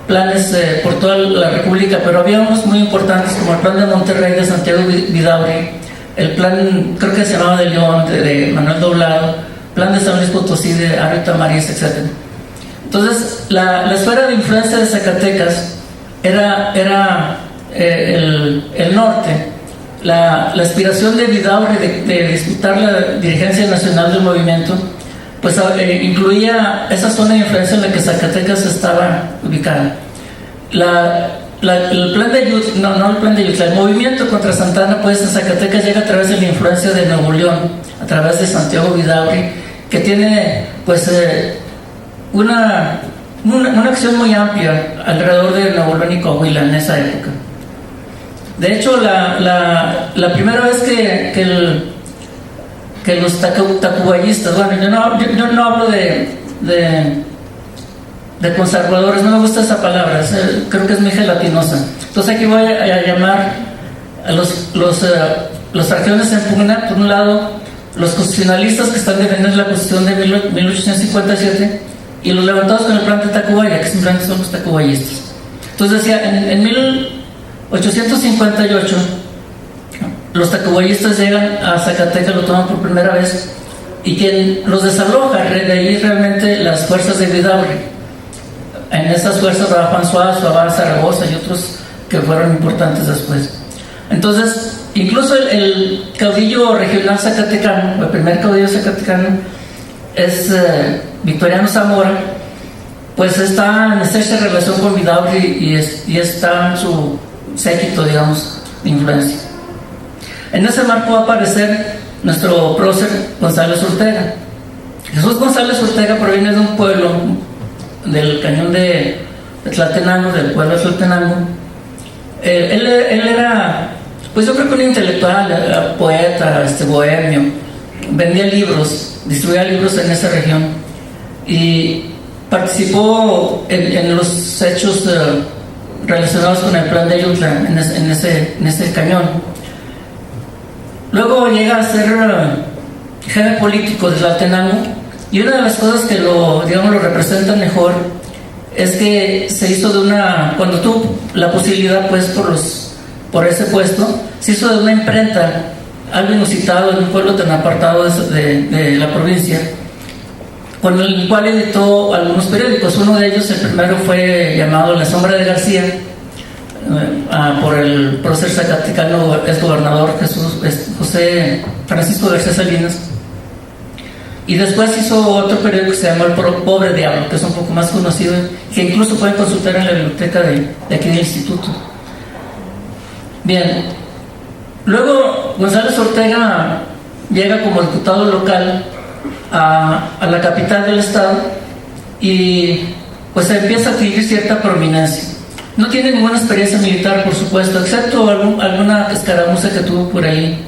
planes por toda la República, pero había unos muy importantes como el plan de Monterrey de Santiago Vidaurri, el plan, creo que se llamaba de León, de Manuel Doblado, plan de San Luis Potosí de Ario Tamariz, etc. Entonces la esfera de influencia de Zacatecas era el norte. La aspiración de Vidaurri de disputar la dirigencia nacional del movimiento pues incluía esa zona de influencia en la que Zacatecas estaba ubicada. El plan de Ayutla, no el plan de Ayutla, el movimiento contra Santana pues en Zacatecas llega a través de la influencia de Nuevo León, a través de Santiago Vidaurri, que tiene pues una acción muy amplia alrededor de Nuevo León y Coahuila en esa época. De hecho, la primera vez que los tacubayistas, bueno, yo no hablo de conservadores, no me gusta esa palabra, creo que es muy gelatinosa. Entonces aquí voy a llamar a los arqueólogos en pugna, por un lado, los constitucionalistas que están defendiendo la Constitución de 1857 y los levantados con el plan de Tacubaya, que simplemente son los tacubayistas. Entonces decía, en 1858 los tacubayistas llegan a Zacatecas, lo toman por primera vez, y quien los desaloja de ahí realmente las fuerzas de Vidaurri. En esas fuerzas va Juan Suárez, Abar Zaragoza y otros que fueron importantes después. Entonces, incluso el caudillo regional zacatecano, el primer caudillo zacatecano, es Victoriano Zamora, pues está en estrecha relación con Vidaurri y está en su séquito, digamos, de influencia. En ese marco va a aparecer nuestro prócer González Ortega. Jesús González Ortega proviene de un pueblo del cañón de Tlaltenango, del pueblo de Tlaltenango. Él era, pues yo creo que un intelectual, era poeta, bohemio, vendía libros, distribuía libros en esa región y participó en los hechos relacionados con el plan de Ayutla en ese cañón. Luego llega a ser jefe político de Tlaltenango, y una de las cosas que lo representa mejor es que se hizo cuando tuvo la posibilidad pues por ese puesto, se hizo de una imprenta, algo inusitado en un pueblo tan apartado de la provincia, con el cual editó algunos periódicos. Uno de ellos, el primero, fue llamado La Sombra de García, por el prócer zacatecano, ex gobernador José Francisco García Salinas. Y después hizo otro periódico que se llamó El Pobre Diablo, que es un poco más conocido, que incluso pueden consultar en la biblioteca de aquí del instituto. Bien, luego González Ortega llega como diputado local a la capital del estado y pues empieza a adquirir cierta prominencia. No tiene ninguna experiencia militar, por supuesto, excepto alguna escaramuza que tuvo por ahí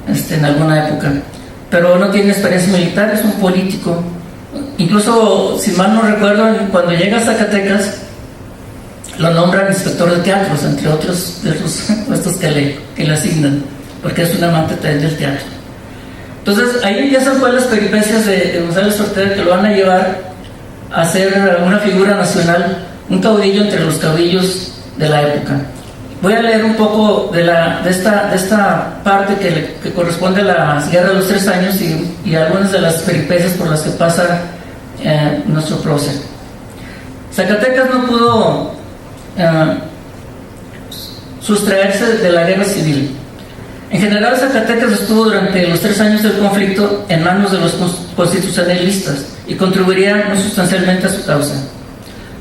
en alguna época, pero no tiene experiencia militar, es un político. Incluso, si mal no recuerdo, cuando llega a Zacatecas, lo nombran inspector de teatros, entre otros de los puestos que le asignan, porque es un amante también del teatro. Entonces, ahí empiezan pues las peripecias de González Ortega, que lo van a llevar a ser una figura nacional, un caudillo entre los caudillos de la época. Voy a leer un poco de esta parte que corresponde a la Guerra de los 3 Años y algunas de las peripecias por las que pasa nuestro prócer. Zacatecas no pudo sustraerse de la guerra civil. En general, Zacatecas estuvo durante los 3 años del conflicto en manos de los constitucionalistas y contribuiría muy sustancialmente a su causa.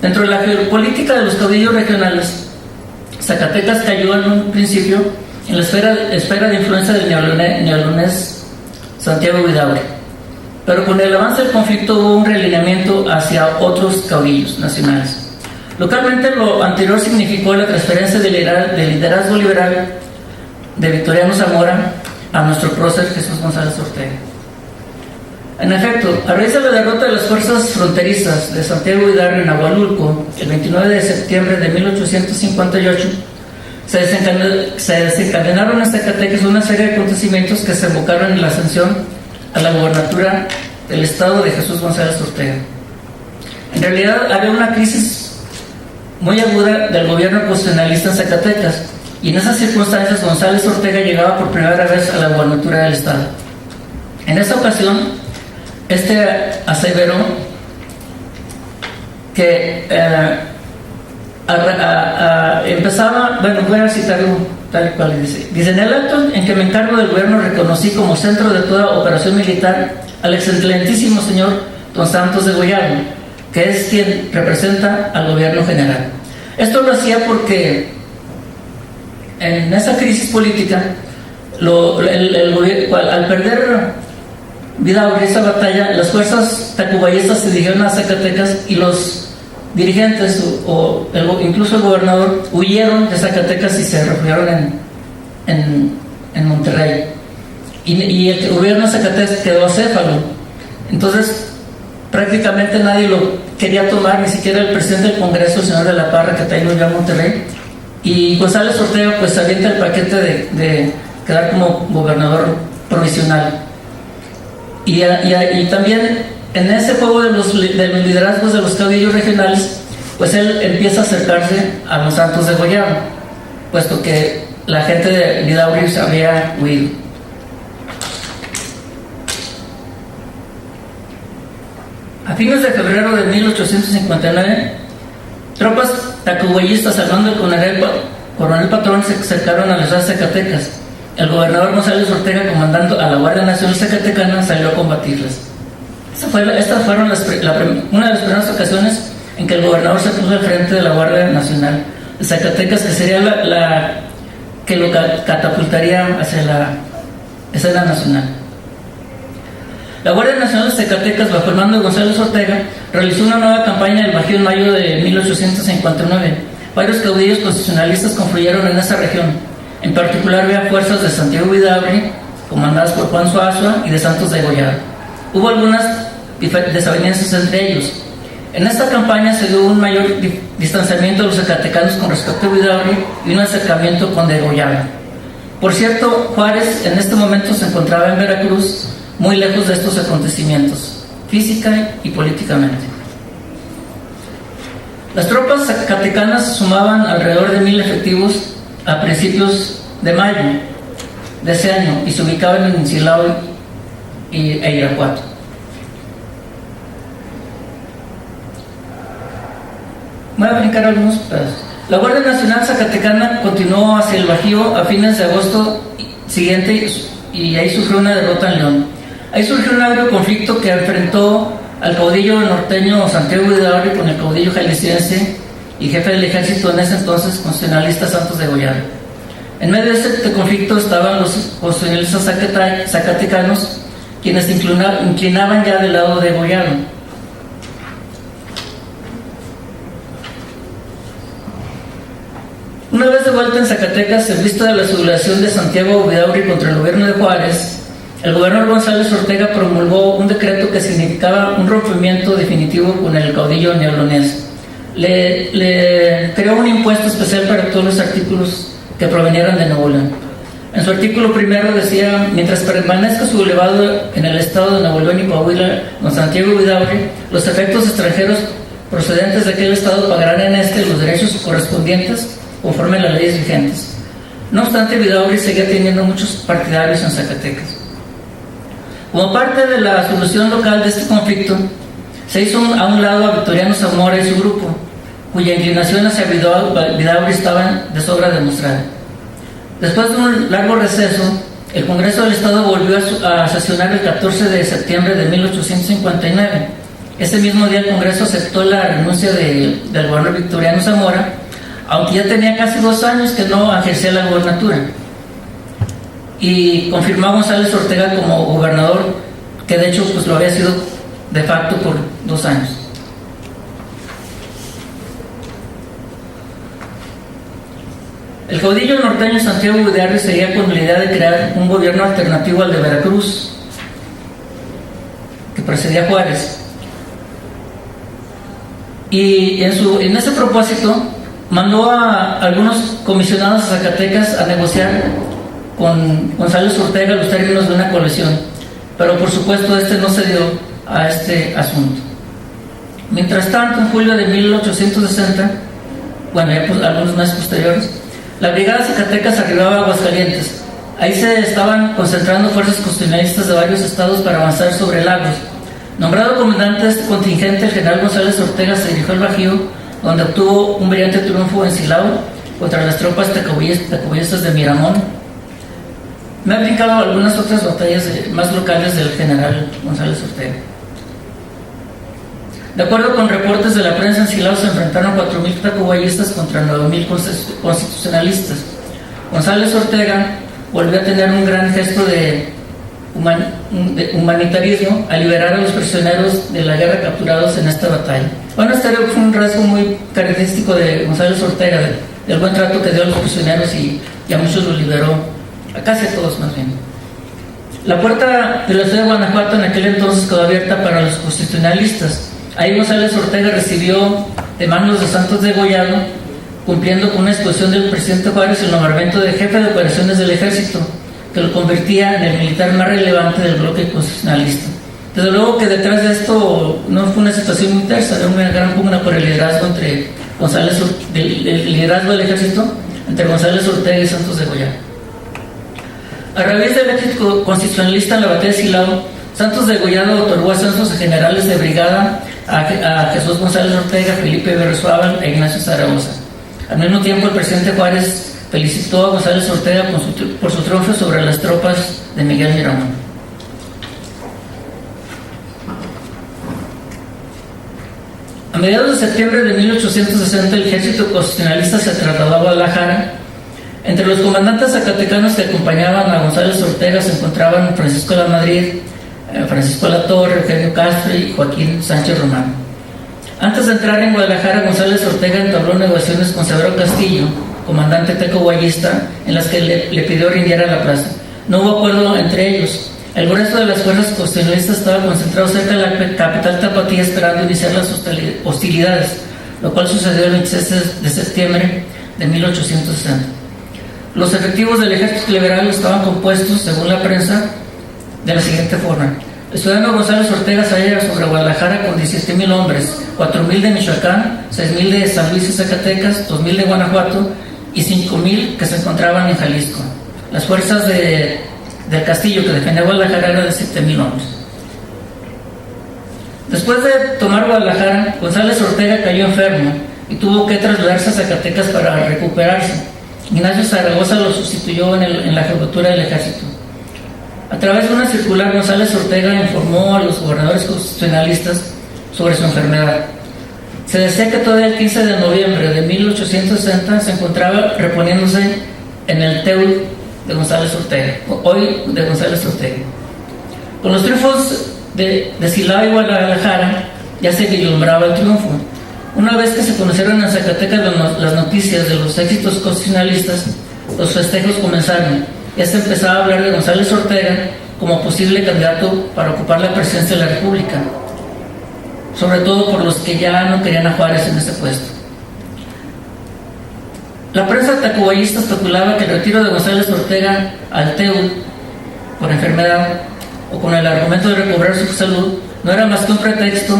Dentro de la geopolítica de los caudillos regionales, Zacatecas cayó en un principio en la esfera de influencia del neolonés Santiago Vidaurri, pero con el avance del conflicto hubo un realineamiento hacia otros caudillos nacionales. Localmente, lo anterior significó la transferencia del liderazgo liberal de Victoriano Zamora a nuestro prócer Jesús González Ortega. En efecto, a raíz de la derrota de las fuerzas fronterizas de Santiago Vidaurri en Agualulco, el 29 de septiembre de 1858, se desencadenaron en Zacatecas una serie de acontecimientos que desembocaron en la ascensión a la gobernatura del estado de Jesús González Ortega. En realidad, había una crisis muy aguda del gobierno constitucionalista en Zacatecas, y en esas circunstancias González Ortega llegaba por primera vez a la gobernatura del estado. En esa ocasión, aseveró que empezaba, bueno, voy a citarlo tal cual dice: en el acto en que me encargo del gobierno reconocí como centro de toda operación militar al excelentísimo señor don Santos de Goyado, que es quien representa al gobierno general. Esto lo hacía porque en esa crisis política, al perder Vidaurri esa batalla, las fuerzas tacubayistas se dirigieron a Zacatecas y los dirigentes incluso el gobernador huyeron de Zacatecas y se refugiaron en Monterrey, y el gobierno de Zacatecas quedó acéfalo. Entonces prácticamente nadie lo quería tomar, ni siquiera el presidente del Congreso, el señor de la Parra, que también huyó a Monterrey, y González Ortega pues avienta el paquete de quedar como gobernador provisional. Y también en ese juego de los liderazgos de los caudillos regionales, pues él empieza a acercarse a los Santos de Goyado, puesto que la gente de Vidaurri se había huido. A fines de febrero de 1859, tropas tacubayistas al mando del coronel Patrón se acercaron a la ciudad de Zacatecas. El gobernador González Ortega, comandando a la Guardia Nacional Zacatecana, salió a combatirlas. Estas fueron una de las primeras ocasiones en que el gobernador se puso al frente de la Guardia Nacional de Zacatecas, que sería la que lo catapultaría hacia la escena nacional. La Guardia Nacional de Zacatecas, bajo el mando de González Ortega, realizó una nueva campaña el Bajío en mayo de 1859. Varios caudillos constitucionalistas confluyeron en esa región. En particular, había fuerzas de Santiago Vidaurri, comandadas por Juan Zuazua, y de Santos de Goyado. Hubo algunas desavenencias entre ellos. En esta campaña se dio un mayor distanciamiento de los zacatecanos con respecto a Vidaurri y un acercamiento con de Goyado. Por cierto, Juárez en este momento se encontraba en Veracruz, muy lejos de estos acontecimientos, física y políticamente. Las tropas zacatecanas sumaban alrededor de 1,000 efectivos a principios de mayo de ese año y se ubicaban en Silao e Irapuato. Voy a brincar algunos pedazos. La Guardia Nacional Zacatecana continuó hacia el Bajío a fines de agosto siguiente y ahí sufrió una derrota en León. Ahí surgió un agrio conflicto que enfrentó al caudillo norteño Santiago Vidaurri con el caudillo jalisciense y jefe del ejército en ese entonces constitucionalista Santos de Goyado. En medio de este conflicto estaban los constitucionalistas zacatecanos, quienes inclinaban ya del lado de Goyado. Una vez de vuelta en Zacatecas, en vista de la sublevación de Santiago Vidaurri contra el gobierno de Juárez, el gobernador González Ortega promulgó un decreto que significaba un rompimiento definitivo con el caudillo neolonés. le creó un impuesto especial para todos los artículos que provenieran de Nuevo León. En su artículo primero decía: mientras permanezca sublevado en el estado de Nuevo León y Coahuila, don Santiago Vidaurri, los efectos extranjeros procedentes de aquel estado pagarán en este los derechos correspondientes conforme a las leyes vigentes. No obstante, Vidaurri seguía teniendo muchos partidarios en Zacatecas. Como parte de la solución local de este conflicto, se hizo a un lado a Victoriano Zamora y su grupo, cuya inclinación hacia Vidaurri estaba de sobra demostrada. Después de un largo receso, el Congreso del Estado volvió a sesionar el 14 de septiembre de 1859. Ese mismo día el Congreso aceptó la renuncia del gobernador Victoriano Zamora, aunque ya tenía casi 2 años que no ejercía la gobernatura, y confirmó a González Ortega como gobernador, que de hecho pues lo había sido de facto por 2 años. El caudillo norteño Santiago Vidaurri seguía con la idea de crear un gobierno alternativo al de Veracruz, que precedía a Juárez, y en ese propósito mandó a algunos comisionados a Zacatecas a negociar con González Ortega los términos de una coalición, pero por supuesto no se dio a este asunto. Mientras tanto, en julio de 1860, bueno, ya pues, algunos meses posteriores, la brigada Zacatecas arribaba a Aguascalientes. Ahí se estaban concentrando fuerzas constitucionalistas de varios estados para avanzar sobre Lagos. Nombrado comandante de este contingente, el general González Ortega se dirigió al Bajío, donde obtuvo un brillante triunfo en Silao contra las tropas tecobuyestas de Miramón. Me ha brincado algunas otras batallas más locales del general González Ortega. De acuerdo con reportes de la prensa, en Silao se enfrentaron 4,000 tacubuyistas contra 9,000 constitucionalistas. González Ortega volvió a tener un gran gesto de humanitarismo al liberar a los prisioneros de la guerra capturados en esta batalla. Bueno, este fue un rasgo muy característico de González Ortega, del buen trato que dio a los prisioneros, y a muchos los liberó, a casi a todos más bien. La puerta de la ciudad de Guanajuato en aquel entonces quedó abierta para los constitucionalistas. Ahí González Ortega recibió de manos de Santos Degollado, cumpliendo con una exposición del presidente Juárez, el nombramiento de jefe de operaciones del ejército, que lo convertía en el militar más relevante del bloque constitucionalista. Desde luego que detrás de esto no fue una situación muy tersa, era una gran pugna por el liderazgo el liderazgo del ejército entre González Ortega y Santos Degollado. A raíz del éxito constitucionalista en la batalla de Silao, Santos Degollado otorgó ascensos a generales de brigada a Jesús González Ortega, Felipe Berrozábal e Ignacio Zaragoza. Al mismo tiempo, el presidente Juárez felicitó a González Ortega por su triunfo sobre las tropas de Miguel Miramón. A mediados de septiembre de 1860, el ejército constitucionalista se trasladó a Guadalajara. Entre los comandantes zacatecanos que acompañaban a González Ortega se encontraban Francisco de la Madrid, Francisco de la Torre, Eugenio Castro y Joaquín Sánchez Román. Antes de entrar en Guadalajara, González Ortega entabló negociaciones con Severo Castillo, comandante tecobuyista, en las que le pidió rindiera la plaza. No hubo acuerdo entre ellos. El grueso de las fuerzas constitucionalistas estaba concentrado cerca de la capital tapatía, esperando iniciar las hostilidades, lo cual sucedió el 26 de septiembre de 1860. Los efectivos del ejército liberal estaban compuestos, según la prensa, de la siguiente forma: el ciudadano González Ortega se halla sobre Guadalajara con 17,000 hombres, 4,000 de Michoacán, 6,000 de San Luis y Zacatecas, 2,000 de Guanajuato y 5,000 que se encontraban en Jalisco. Las fuerzas del Castillo que defendía Guadalajara eran de 7,000 hombres. Después de tomar Guadalajara, González Ortega cayó enfermo y tuvo que trasladarse a Zacatecas para recuperarse. Ignacio Zaragoza lo sustituyó en la jefatura del ejército. A través de una circular, González Ortega informó a los gobernadores constitucionalistas sobre su enfermedad. Se decía que todavía el 15 de noviembre de 1860 se encontraba reponiéndose en el Teul de González Ortega, hoy de González Ortega. Con los triunfos de Silao y Guadalajara ya se vislumbraba el triunfo. Una vez que se conocieron en Zacatecas las noticias de los éxitos constitucionalistas, los festejos comenzaron. Ya se empezaba a hablar de González Ortega como posible candidato para ocupar la presidencia de la República. sobre todo por los que ya no querían a Juárez en ese puesto. La prensa tacubayista especulaba que el retiro de González Ortega al TEUD por enfermedad o con el argumento de recobrar su salud no era más que un pretexto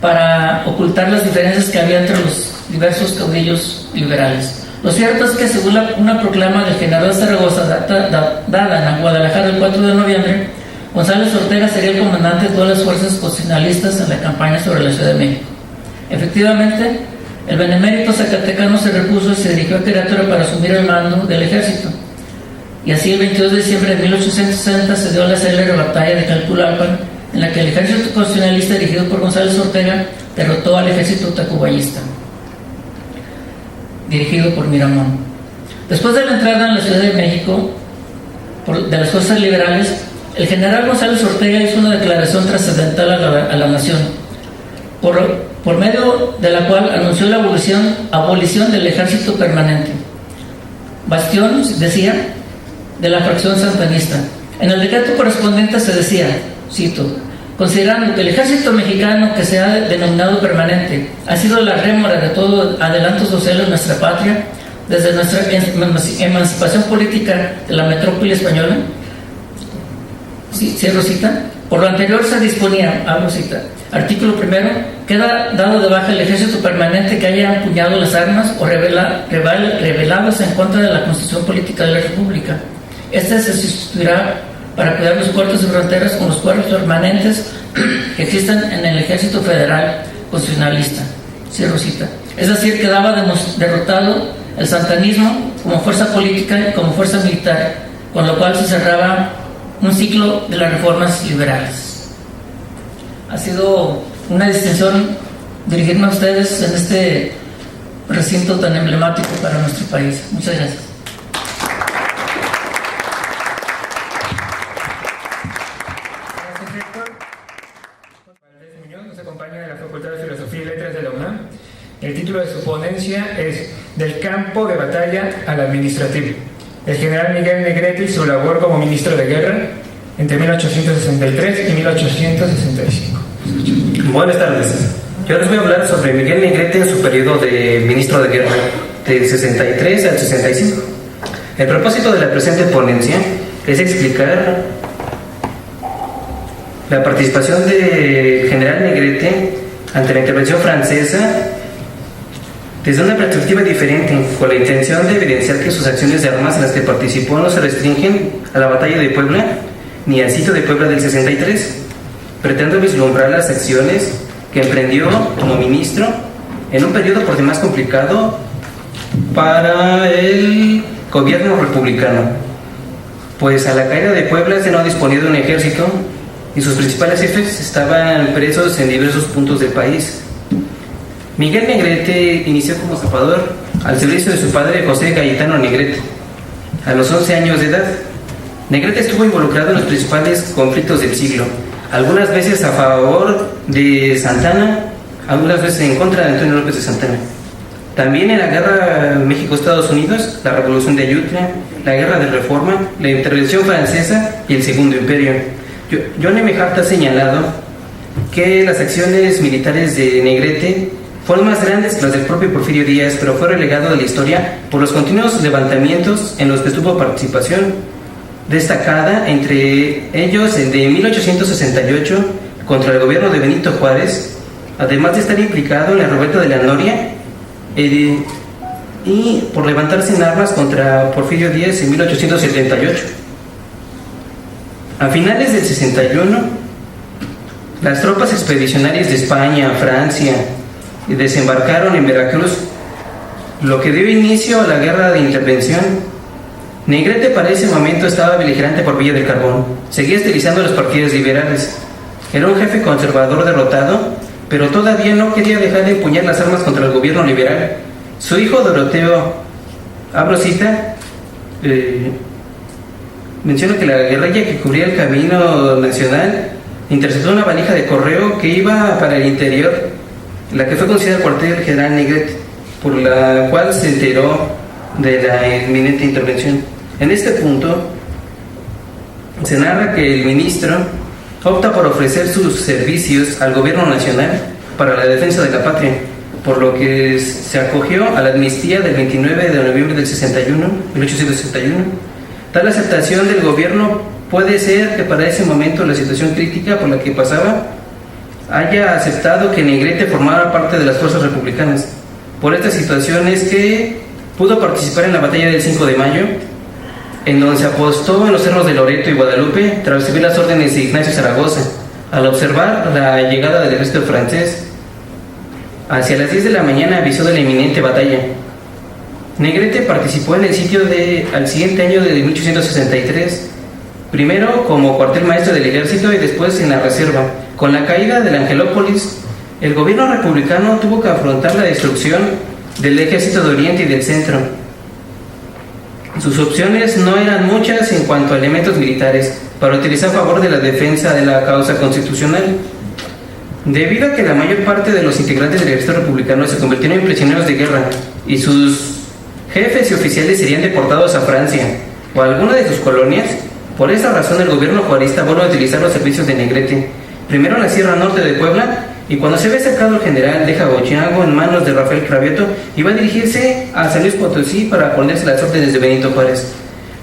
para ocultar las diferencias que había entre los diversos caudillos liberales. Lo cierto es que según una proclama del general Zaragoza dada en Guadalajara el 4 de noviembre, González Ortega sería el comandante de todas las fuerzas constitucionalistas en la campaña sobre la Ciudad de México. Efectivamente, el benemérito zacatecano se repuso y se dirigió a Querétaro para asumir el mando del ejército. Y así el 22 de diciembre de 1860 se dio la célebre batalla de Calpulalpan, en la que el ejército constitucionalista dirigido por González Ortega derrotó al ejército tacubayista, dirigido por Miramón. Después de la entrada en la Ciudad de México de las fuerzas liberales, el general González Ortega hizo una declaración trascendental a la nación, por medio de la cual anunció la abolición del ejército permanente, bastión, decía, de la fracción santanista. En el decreto correspondiente se decía, cito: considerando que el ejército mexicano, que se ha denominado permanente, ha sido la rémora de todo adelanto social en nuestra patria, desde nuestra emancipación política de la metrópoli española, cierro cita, por lo anterior se disponía, abro cita, artículo primero, queda dado de baja el ejército permanente que haya empuñado las armas o rebelados en contra de la Constitución Política de la República. Este se sustituirá para cuidar los puertos y fronteras con los cuerpos permanentes que existen en el Ejército Federal Constitucionalista. Cierro cita. Es decir, quedaba derrotado el santanismo como fuerza política y como fuerza militar, con lo cual se cerraba un ciclo de las reformas liberales. Ha sido una distinción dirigirme a ustedes en este recinto tan emblemático para nuestro país. Muchas gracias. Nos acompaña de la Facultad de Filosofía y Letras de la UNAM. El título de su ponencia es Del campo de batalla al administrativo. El general Miguel Negrete y su labor como ministro de guerra entre 1863 y 1865. Buenas tardes. Yo les voy a hablar sobre Miguel Negrete en su periodo de ministro de guerra, del 63 al 65. El propósito de la presente ponencia es explicar la participación del general Negrete ante la intervención francesa desde una perspectiva diferente, con la intención de evidenciar que sus acciones de armas en las que participó no se restringen a la batalla de Puebla ni al sitio de Puebla del 63. Pretendo vislumbrar las acciones que emprendió como ministro en un periodo por demás complicado para el gobierno republicano, pues a la caída de Puebla se no disponía de un ejército y sus principales jefes estaban presos en diversos puntos del país. Miguel Negrete inició como zapador al servicio de su padre José Cayetano Negrete a los 11 años de edad. Negrete estuvo involucrado en los principales conflictos del siglo, algunas veces a favor de Santana, algunas veces en contra de Antonio López de Santana. También en la guerra México-Estados Unidos, la Revolución de Ayutla, la guerra de Reforma, la intervención francesa y el Segundo Imperio. John M. Hart ha señalado que las acciones militares de Negrete fueron más grandes que las del propio Porfirio Díaz, pero fue relegado de la historia por los continuos levantamientos en los que tuvo participación destacada, entre ellos el de 1868 contra el gobierno de Benito Juárez, además de estar implicado en la revuelta de la Noria y por levantarse en armas contra Porfirio Díaz en 1878. A finales del 61, las tropas expedicionarias de España, Francia, desembarcaron en Veracruz, lo que dio inicio a la guerra de intervención. Negrete para ese momento estaba beligerante por Villa del Carbón, seguía estilizando los partidos liberales. Era un jefe conservador derrotado, pero todavía no quería dejar de empuñar las armas contra el gobierno liberal. Su hijo Doroteo, abro cita, menciona que la guerrilla que cubría el camino nacional interceptó una valija de correo que iba para el interior, la que fue considerada el cuartel del general Negrete, por la cual se enteró de la inminente intervención. En este punto se narra que el ministro opta por ofrecer sus servicios al gobierno nacional para la defensa de la patria, por lo que se acogió a la amnistía del 29 de noviembre del 1861. Tal aceptación del gobierno puede ser que para ese momento la situación crítica por la que pasaba haya aceptado que Negrete formara parte de las fuerzas republicanas. Por esta situación es que pudo participar en la batalla del 5 de mayo, en donde se apostó en los cerros de Loreto y Guadalupe tras recibir las órdenes de Ignacio Zaragoza, al observar la llegada del ejército francés. Hacia las 10 de la mañana avisó de la inminente batalla. Negrete participó en el sitio al siguiente año de 1863, primero como cuartel maestro del ejército y después en la reserva. Con la caída de la Angelópolis, el gobierno republicano tuvo que afrontar la destrucción del ejército de Oriente y del Centro. Sus opciones no eran muchas en cuanto a elementos militares para utilizar a favor de la defensa de la causa constitucional. Debido a que la mayor parte de los integrantes del ejército republicano se convirtieron en prisioneros de guerra y sus jefes y oficiales serían deportados a Francia o a alguna de sus colonias, por esa razón el gobierno juarista vuelve a utilizar los servicios de Negrete, primero en la Sierra Norte de Puebla, y cuando se ve cercado el general deja Bochiango en manos de Rafael Cravioto y va a dirigirse a San Luis Potosí para ponerse las órdenes de Benito Juárez.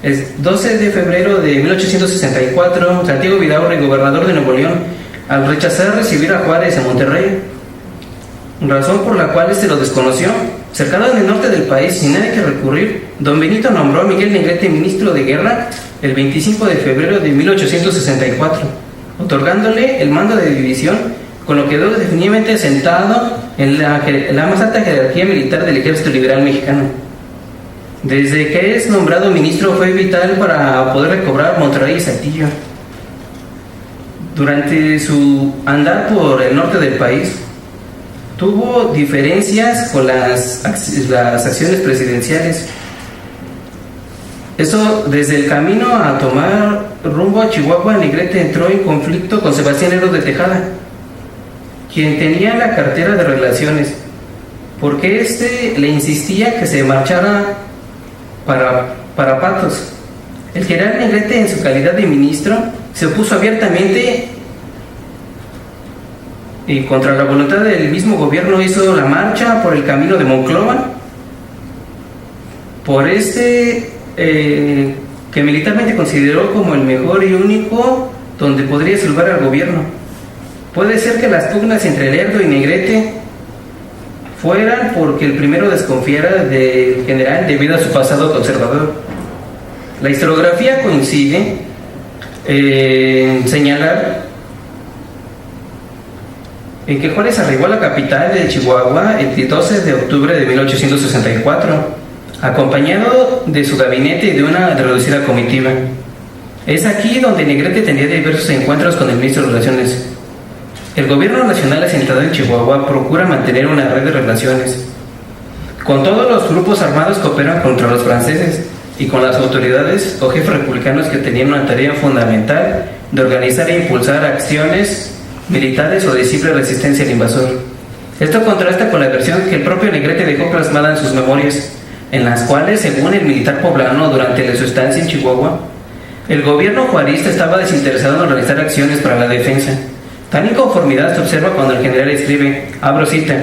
El 12 de febrero de 1864, Santiago Vidaurre, gobernador de Nuevo León, al rechazar recibir a Juárez en Monterrey, razón por la cual lo desconoció, cercado en el norte del país sin nadie que recurrir, don Benito nombró a Miguel Negrete ministro de guerra el 25 de febrero de 1864, otorgándole el mando de división, con lo que quedó definitivamente asentado en la más alta jerarquía militar del Ejército Liberal Mexicano. Desde que es nombrado ministro fue vital para poder recobrar Monterrey y Saltillo. Durante su andar por el norte del país, tuvo diferencias con las acciones presidenciales. Eso, desde el camino a tomar rumbo a Chihuahua, Negrete entró en conflicto con Sebastián Lerdo de Tejada, quien tenía la cartera de Relaciones, porque le insistía que se marchara para Patos. El general Negrete, en su calidad de ministro, se opuso abiertamente y contra la voluntad del mismo gobierno hizo la marcha por el camino de Monclova, por que militarmente consideró como el mejor y único donde podría salvar al gobierno. Puede ser que las pugnas entre Lerdo y Negrete fueran porque el primero desconfiara del general debido a su pasado conservador. La historiografía coincide en señalar en que Juárez arribó a la capital de Chihuahua el 12 de octubre de 1864, acompañado de su gabinete y de una reducida comitiva. Es aquí donde Negrete tenía diversos encuentros con el ministro de Relaciones. El gobierno nacional asentado en Chihuahua procura mantener una red de relaciones con todos los grupos armados que operan contra los franceses y con las autoridades o jefes republicanos que tenían una tarea fundamental de organizar e impulsar acciones militares o de simple resistencia al invasor. Esto contrasta con la versión que el propio Negrete dejó plasmada en sus memorias, en las cuales, según el militar poblano durante su estancia en Chihuahua, el gobierno juarista estaba desinteresado en realizar acciones para la defensa. Tal inconformidad se observa cuando el general escribe, abro cita,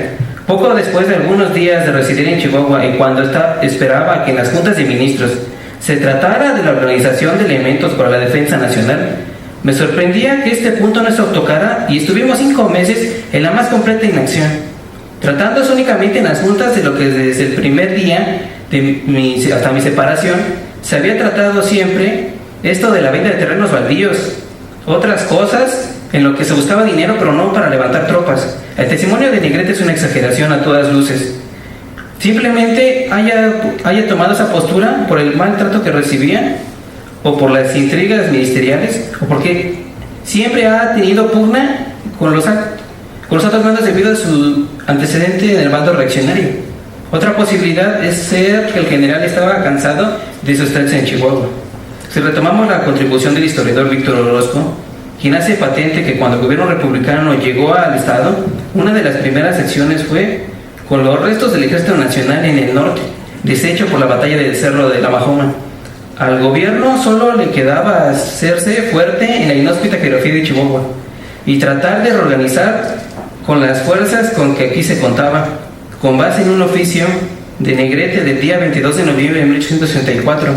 poco después de algunos días de residir en Chihuahua y cuando esperaba que en las juntas de ministros se tratara de la organización de elementos para la defensa nacional, me sorprendía que este punto no se tocara y estuvimos 5 meses en la más completa inacción, tratándose únicamente en las juntas de lo que desde el primer día hasta mi separación se había tratado siempre, esto de la venta de terrenos baldíos, otras cosas en lo que se buscaba dinero pero no para levantar tropas. El testimonio de Negrete es una exageración a todas luces. Simplemente haya tomado esa postura por el maltrato que recibía o por las intrigas ministeriales o porque siempre ha tenido pugna con los altos mandos debido a su antecedente en el bando reaccionario. Otra posibilidad es ser que el general estaba cansado de su estancia en Chihuahua. Si retomamos la contribución del historiador Víctor Orozco, quien hace patente que cuando el gobierno republicano llegó al estado, una de las primeras acciones fue con los restos del Ejército Nacional en el norte, deshecho por la batalla del Cerro de la Mahoma, Al gobierno solo le quedaba hacerse fuerte en la inhóspita geografía de Chihuahua y tratar de reorganizar con las fuerzas con que aquí se contaba, con base en un oficio de Negrete del día 22 de noviembre de 1864,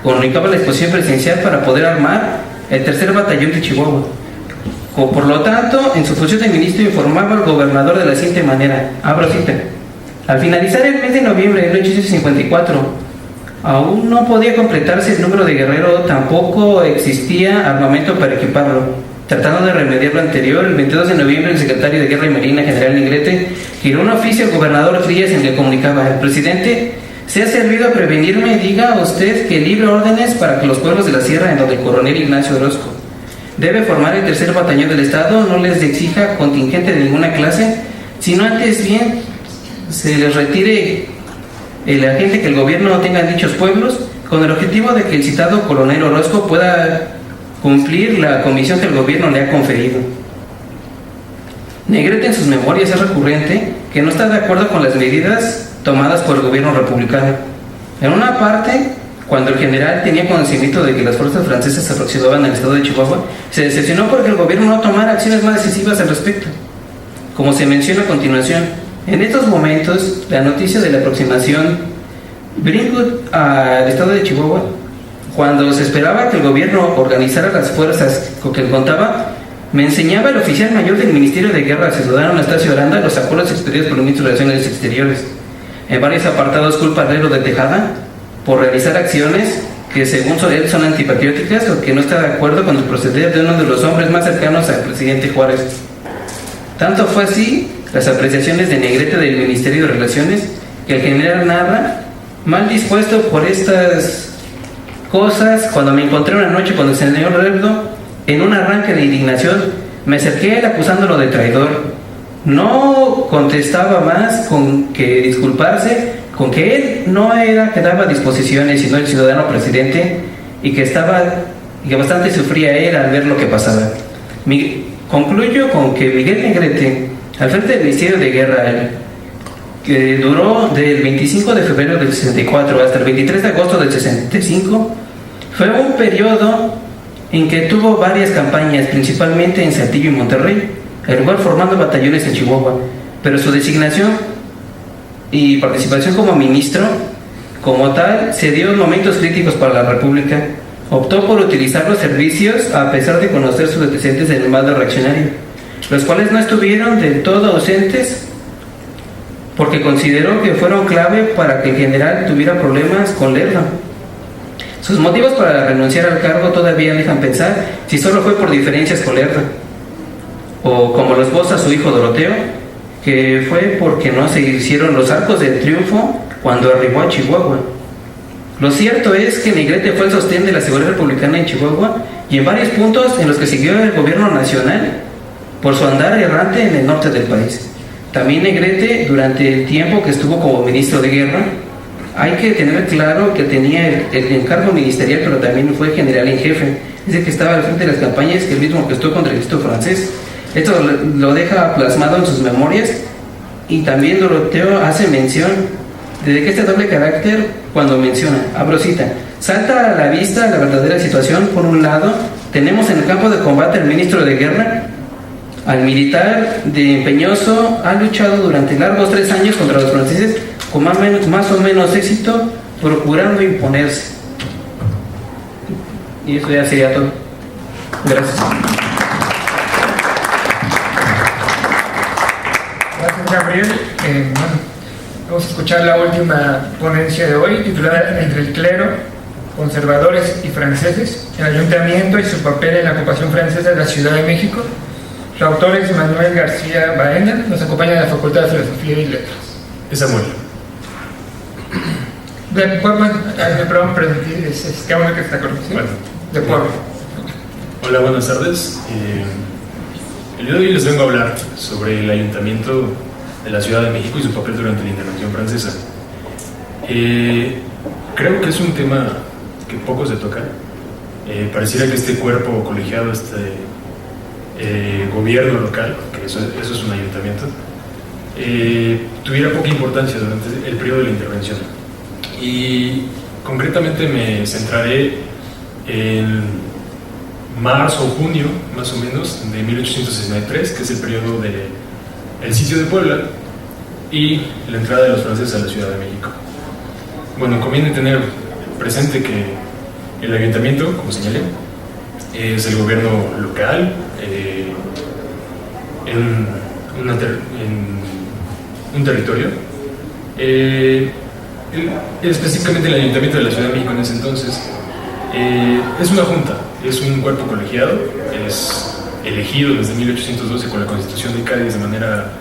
comunicaba la disposición presidencial para poder armar el tercer batallón de Chihuahua. Por lo tanto, en su función de ministro informaba al gobernador de la siguiente manera, abro cita: al finalizar el mes de noviembre de 1854, aún no podía completarse el número de guerreros, tampoco existía armamento para equiparlo. Tratando de remediar lo anterior, el 22 de noviembre el secretario de Guerra y Marina, general Negrete, giró un oficio al gobernador Frías en que comunicaba: el presidente se ha servido a prevenirme, diga usted que libre órdenes para que los pueblos de la sierra, en donde el coronel Ignacio Orozco debe formar el tercer batallón del estado, no les exija contingente de ninguna clase, sino antes bien se les retire el agente que el gobierno tenga en dichos pueblos, con el objetivo de que el citado coronel Orozco pueda cumplir la comisión que el gobierno le ha conferido. Negrete en sus memorias es recurrente que no está de acuerdo con las medidas tomadas por el gobierno republicano. En una parte, cuando el general tenía conocimiento de que las fuerzas francesas se aproximaban al estado de Chihuahua, se decepcionó porque el gobierno no tomara acciones más decisivas al respecto. Como se menciona a continuación, en estos momentos, la noticia de la aproximación brinca al estado de Chihuahua. Cuando se esperaba que el gobierno organizara las fuerzas con que contaba, me enseñaba el oficial mayor del Ministerio de Guerra, ciudadano Anastasio Aranda, los acuerdos expedidos por el ministro de Relaciones Exteriores. En varios apartados culpa a Herrero de Tejada por realizar acciones que según él son antipatrióticas o que no está de acuerdo con el proceder de uno de los hombres más cercanos al presidente Juárez. Tanto fue así las apreciaciones de Negrete del Ministerio de Relaciones que el general narra: mal dispuesto por estas cosas, cuando me encontré una noche con el señor Lerdo, en un arranque de indignación, me acerqué a él acusándolo de traidor. No contestaba más con que disculparse, con que él no era que daba disposiciones, sino el ciudadano presidente, y que bastante sufría él al ver lo que pasaba. Concluyo con que Miguel Negrete, al frente del Ministerio de Guerra, que duró del 25 de febrero del 64 hasta el 23 de agosto del 65, fue un periodo en que tuvo varias campañas, principalmente en Saltillo y Monterrey, al igual formando batallones en Chihuahua, pero su designación y participación como ministro, como tal, se dio en momentos críticos para la República. Optó por utilizar los servicios a pesar de conocer sus antecedentes en el bando reaccionario, los cuales no estuvieron del todo ausentes, porque consideró que fueron clave para que el general tuviera problemas con Lerdo. Sus motivos para renunciar al cargo todavía dejan pensar si solo fue por diferencias con Lerdo, o como lo esboza su hijo Doroteo, que fue porque no se hicieron los arcos del triunfo cuando arribó a Chihuahua. Lo cierto es que Negrete fue el sostén de la seguridad republicana en Chihuahua y en varios puntos en los que siguió el gobierno nacional por su andar errante en el norte del país. También Negrete, durante el tiempo que estuvo como ministro de guerra, hay que tener claro que tenía el encargo ministerial, pero también fue general en jefe, es decir, que estaba al frente de las campañas que él mismo orquestó contra el ejército francés. Esto lo deja plasmado en sus memorias, y también Doroteo hace mención de que este doble carácter, cuando menciona, abro cita: salta a la vista la verdadera situación. Por un lado, tenemos en el campo de combate al ministro de guerra, al militar de empeñoso, ha luchado durante largos 3 años contra los franceses con más o menos éxito, procurando imponerse. Y eso ya sería todo. Gracias. Gracias, Gabriel. Vamos a escuchar la última ponencia de hoy, titulada Entre el clero, conservadores y franceses, el ayuntamiento y su papel en la ocupación francesa de la Ciudad de México. Su autor es Manuel García Baena, nos acompaña de la Facultad de Filosofía y Letras. Es Samuel. Perdón, qué bueno que está con nosotros. Bueno. De Puebla. Hola, buenas tardes. El día de hoy les vengo a hablar sobre el ayuntamiento de la Ciudad de México y su papel durante la intervención francesa. Creo que es un tema que poco se toca. Pareciera que este cuerpo colegiado, este gobierno local, que eso es un ayuntamiento, tuviera poca importancia durante el periodo de la intervención. Y Concretamente me centraré en marzo o junio, más o menos, de 1863, que es el periodo del sitio de Puebla y la entrada de los franceses a la Ciudad de México. Bueno, conviene tener presente que el ayuntamiento, como señalé, es el gobierno local en un territorio. Específicamente el ayuntamiento de la Ciudad de México en ese entonces es una junta, es un cuerpo colegiado, es elegido desde 1812 con la Constitución de Cádiz de manera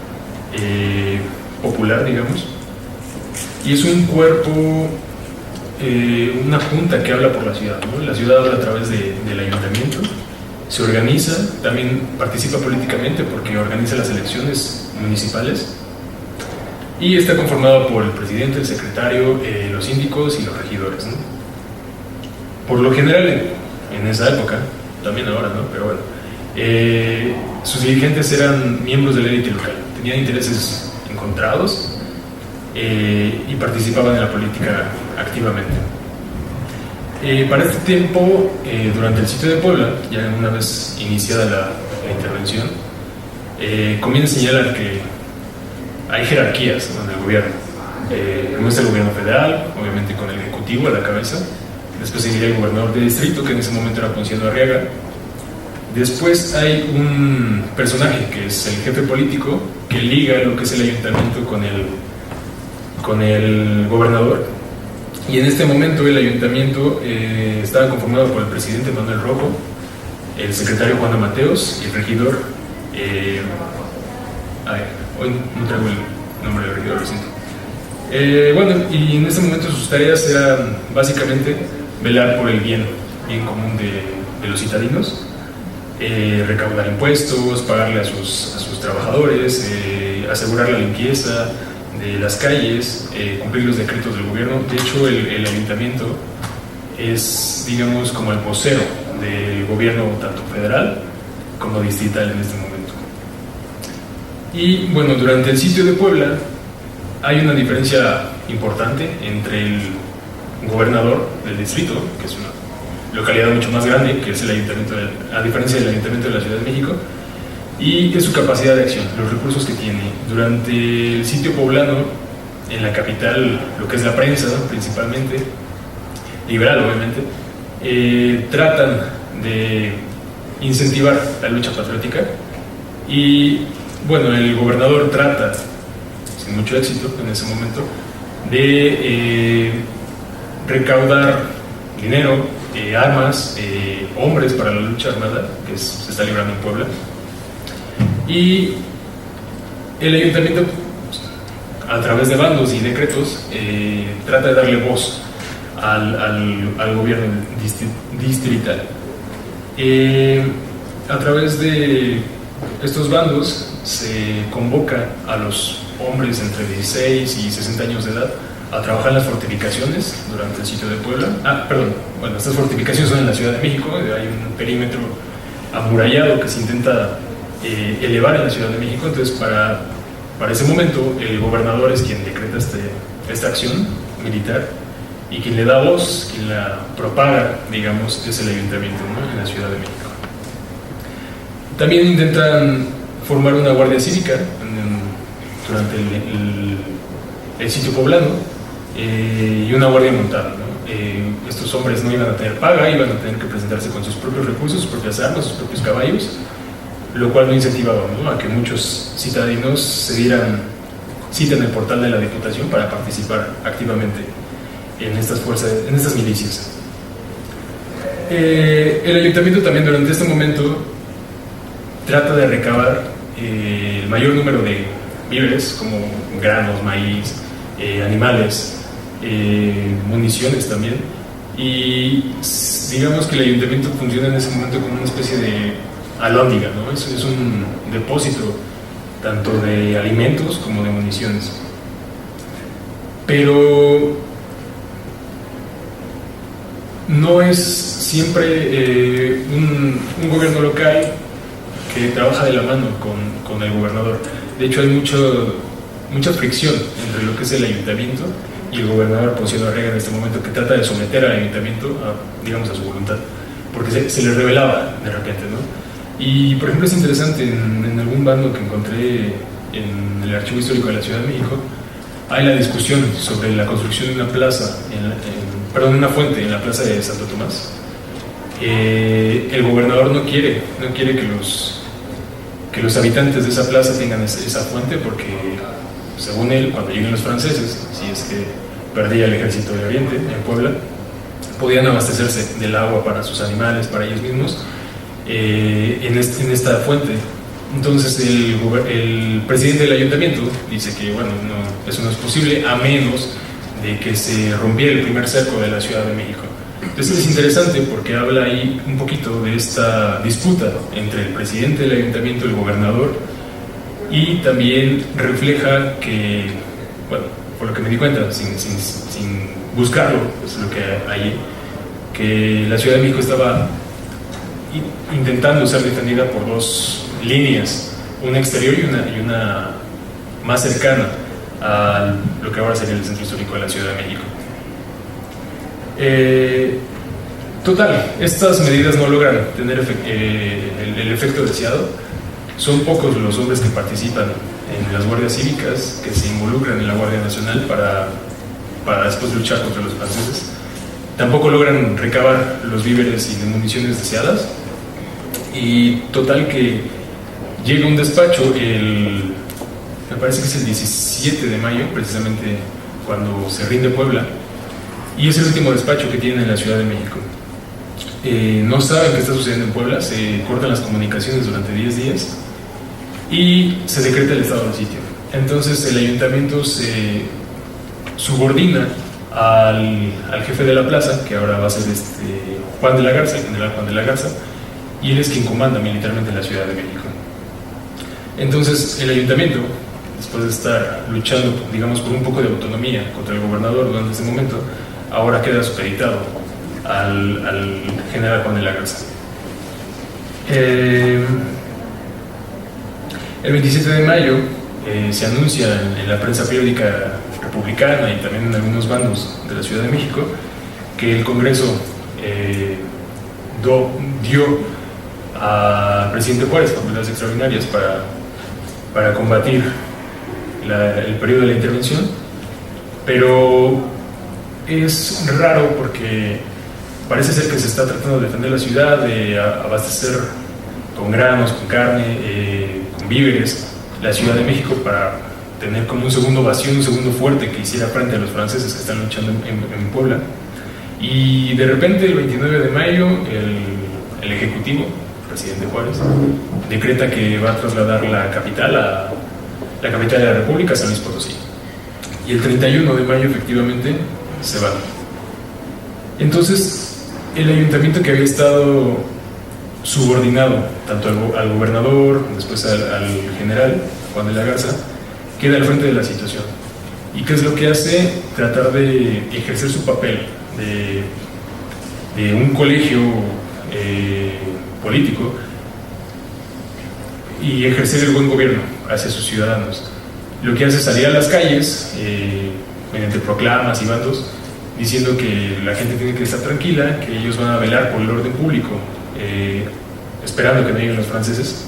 popular, digamos, y es un cuerpo, una junta que habla por la ciudad, ¿no? La ciudad habla a través del ayuntamiento, se organiza, también participa políticamente porque organiza las elecciones municipales y está conformado por el presidente, el secretario, los síndicos y los regidores, ¿no? Por lo general, en esa época, también ahora, ¿no? Pero bueno, sus dirigentes eran miembros de la élite local, tenían intereses encontrados y participaban en la política activamente. Para este tiempo, durante el sitio de Puebla, ya una vez iniciada la intervención, conviene señalar que hay jerarquías en el gobierno. No es el gobierno federal, obviamente con el ejecutivo a la cabeza. Después seguiría el gobernador de distrito, que en ese momento era Ponciano Arriaga. Después hay un personaje que es el jefe político que liga lo que es el ayuntamiento con el gobernador. Y en este momento el ayuntamiento estaba conformado por el presidente Manuel Rojo, el secretario Juan Mateos y el regidor. Hoy no traigo el nombre del regidor, lo siento. Bueno, y en este momento sus tareas eran básicamente velar por el bien común de los citadinos, recaudar impuestos, pagarle a sus trabajadores, asegurar la limpieza de las calles, cumplir los decretos del gobierno. De hecho, el ayuntamiento es, digamos, como el vocero del gobierno tanto federal como distrital en este momento. Y bueno, durante el sitio de Puebla hay una diferencia importante entre el gobernador del distrito, que es una localidad mucho más grande, que es el ayuntamiento, a diferencia del ayuntamiento de la Ciudad de México, y de su capacidad de acción, los recursos que tiene. Durante el sitio poblano, en la capital, lo que es la prensa, ¿no? Principalmente, liberal obviamente, tratan de incentivar la lucha patriótica y bueno, el gobernador trata, sin mucho éxito en ese momento, de recaudar dinero, armas, hombres para la lucha armada que se está librando en Puebla. Y el ayuntamiento, a través de bandos y decretos, trata de darle voz al gobierno distrital. A través de estos bandos se convoca a los hombres entre 16 y 60 años de edad a trabajar en las fortificaciones durante el sitio de Puebla. Bueno, estas fortificaciones son en la Ciudad de México, hay un perímetro amurallado que se intenta elevar en la Ciudad de México. Entonces, para ese momento, el gobernador es quien decreta esta acción militar y quien le da voz, quien la propaga, digamos, es el ayuntamiento, ¿no? En la Ciudad de México. También intentan formar una guardia cívica durante el sitio poblano y una guardia montada, ¿no? Estos hombres no iban a tener paga, iban a tener que presentarse con sus propios recursos, sus propias armas, sus propios caballos, lo cual no incentivaba, ¿no?, a que muchos citadinos se dieran cita en el portal de la Diputación para participar activamente en estas fuerzas, en estas milicias. El ayuntamiento también durante este momento trata de recabar el mayor número de víveres como granos, maíz, animales, municiones también, y digamos que el ayuntamiento funciona en ese momento como una especie de alhóndiga, ¿no? Es un depósito tanto de alimentos como de municiones. Pero no es siempre un gobierno local que trabaja de la mano con el gobernador. De hecho, hay mucha fricción entre lo que es el ayuntamiento y el gobernador Ponciano Arriaga en este momento, que trata de someter al ayuntamiento a, digamos, a su voluntad, porque se les revelaba de repente, ¿no? Y por ejemplo es interesante, en algún bando que encontré en el Archivo Histórico de la Ciudad de México, hay la discusión sobre la construcción de una plaza, una fuente en la plaza de Santo Tomás. El gobernador no quiere que los habitantes de esa plaza tengan esa fuente, porque según él, cuando lleguen los franceses, si es que perdía el ejército de Oriente en Puebla, podían abastecerse del agua para sus animales, para ellos mismos, en esta fuente. Entonces el presidente del ayuntamiento dice que bueno, eso no es posible a menos de que se rompiera el primer cerco de la Ciudad de México. Entonces es interesante porque habla ahí un poquito de esta disputa entre el presidente del ayuntamiento y el gobernador, y también refleja que, bueno, por lo que me di cuenta, sin buscarlo, es lo que hay, que la Ciudad de México estaba intentando ser defendida por dos líneas, una exterior y una más cercana a lo que ahora sería el centro histórico de la Ciudad de México. Total, estas medidas no logran tener el efecto deseado. Son pocos los hombres que participan en las guardias cívicas, que se involucran en la Guardia Nacional para después luchar contra los franceses. Tampoco logran recabar los víveres y municiones deseadas. Y total que llega un despacho, me parece que es el 17 de mayo, precisamente cuando se rinde Puebla, y es el último despacho que tienen en la Ciudad de México. No saben qué está sucediendo en Puebla, se cortan las comunicaciones durante 10 días y se decreta el estado de sitio. Entonces el ayuntamiento se subordina al jefe de la plaza, que ahora va a ser Juan de la Garza, el general Juan de la Garza, y él es quien comanda militarmente la Ciudad de México. Entonces el ayuntamiento, después de estar luchando, digamos, por un poco de autonomía contra el gobernador durante ese momento, ahora queda supeditado al general Juan de la Garza. El 27 de mayo se anuncia en la prensa periódica republicana y también en algunos bandos de la Ciudad de México que el Congreso dio al presidente Juárez facultades extraordinarias para combatir el periodo de la intervención, pero es raro porque parece ser que se está tratando de defender la ciudad, de abastecer con granos, con carne, con víveres la Ciudad de México para tener como un segundo bastión, un segundo fuerte que hiciera frente a los franceses que están luchando en Puebla. Y de repente el 29 de mayo el Ejecutivo, el presidente Juárez, decreta que va a trasladar la capital de la República, San Luis Potosí. Y el 31 de mayo efectivamente se va. Entonces el ayuntamiento, que había estado subordinado tanto al gobernador, después al general Juan de la Garza, queda al frente de la situación. ¿Y qué es lo que hace? Tratar de ejercer su papel de un colegio político y ejercer el buen gobierno hacia sus ciudadanos. Lo que hace es salir a las calles mediante proclamas y bandos, diciendo que la gente tiene que estar tranquila, que ellos van a velar por el orden público, esperando que no lleguen los franceses.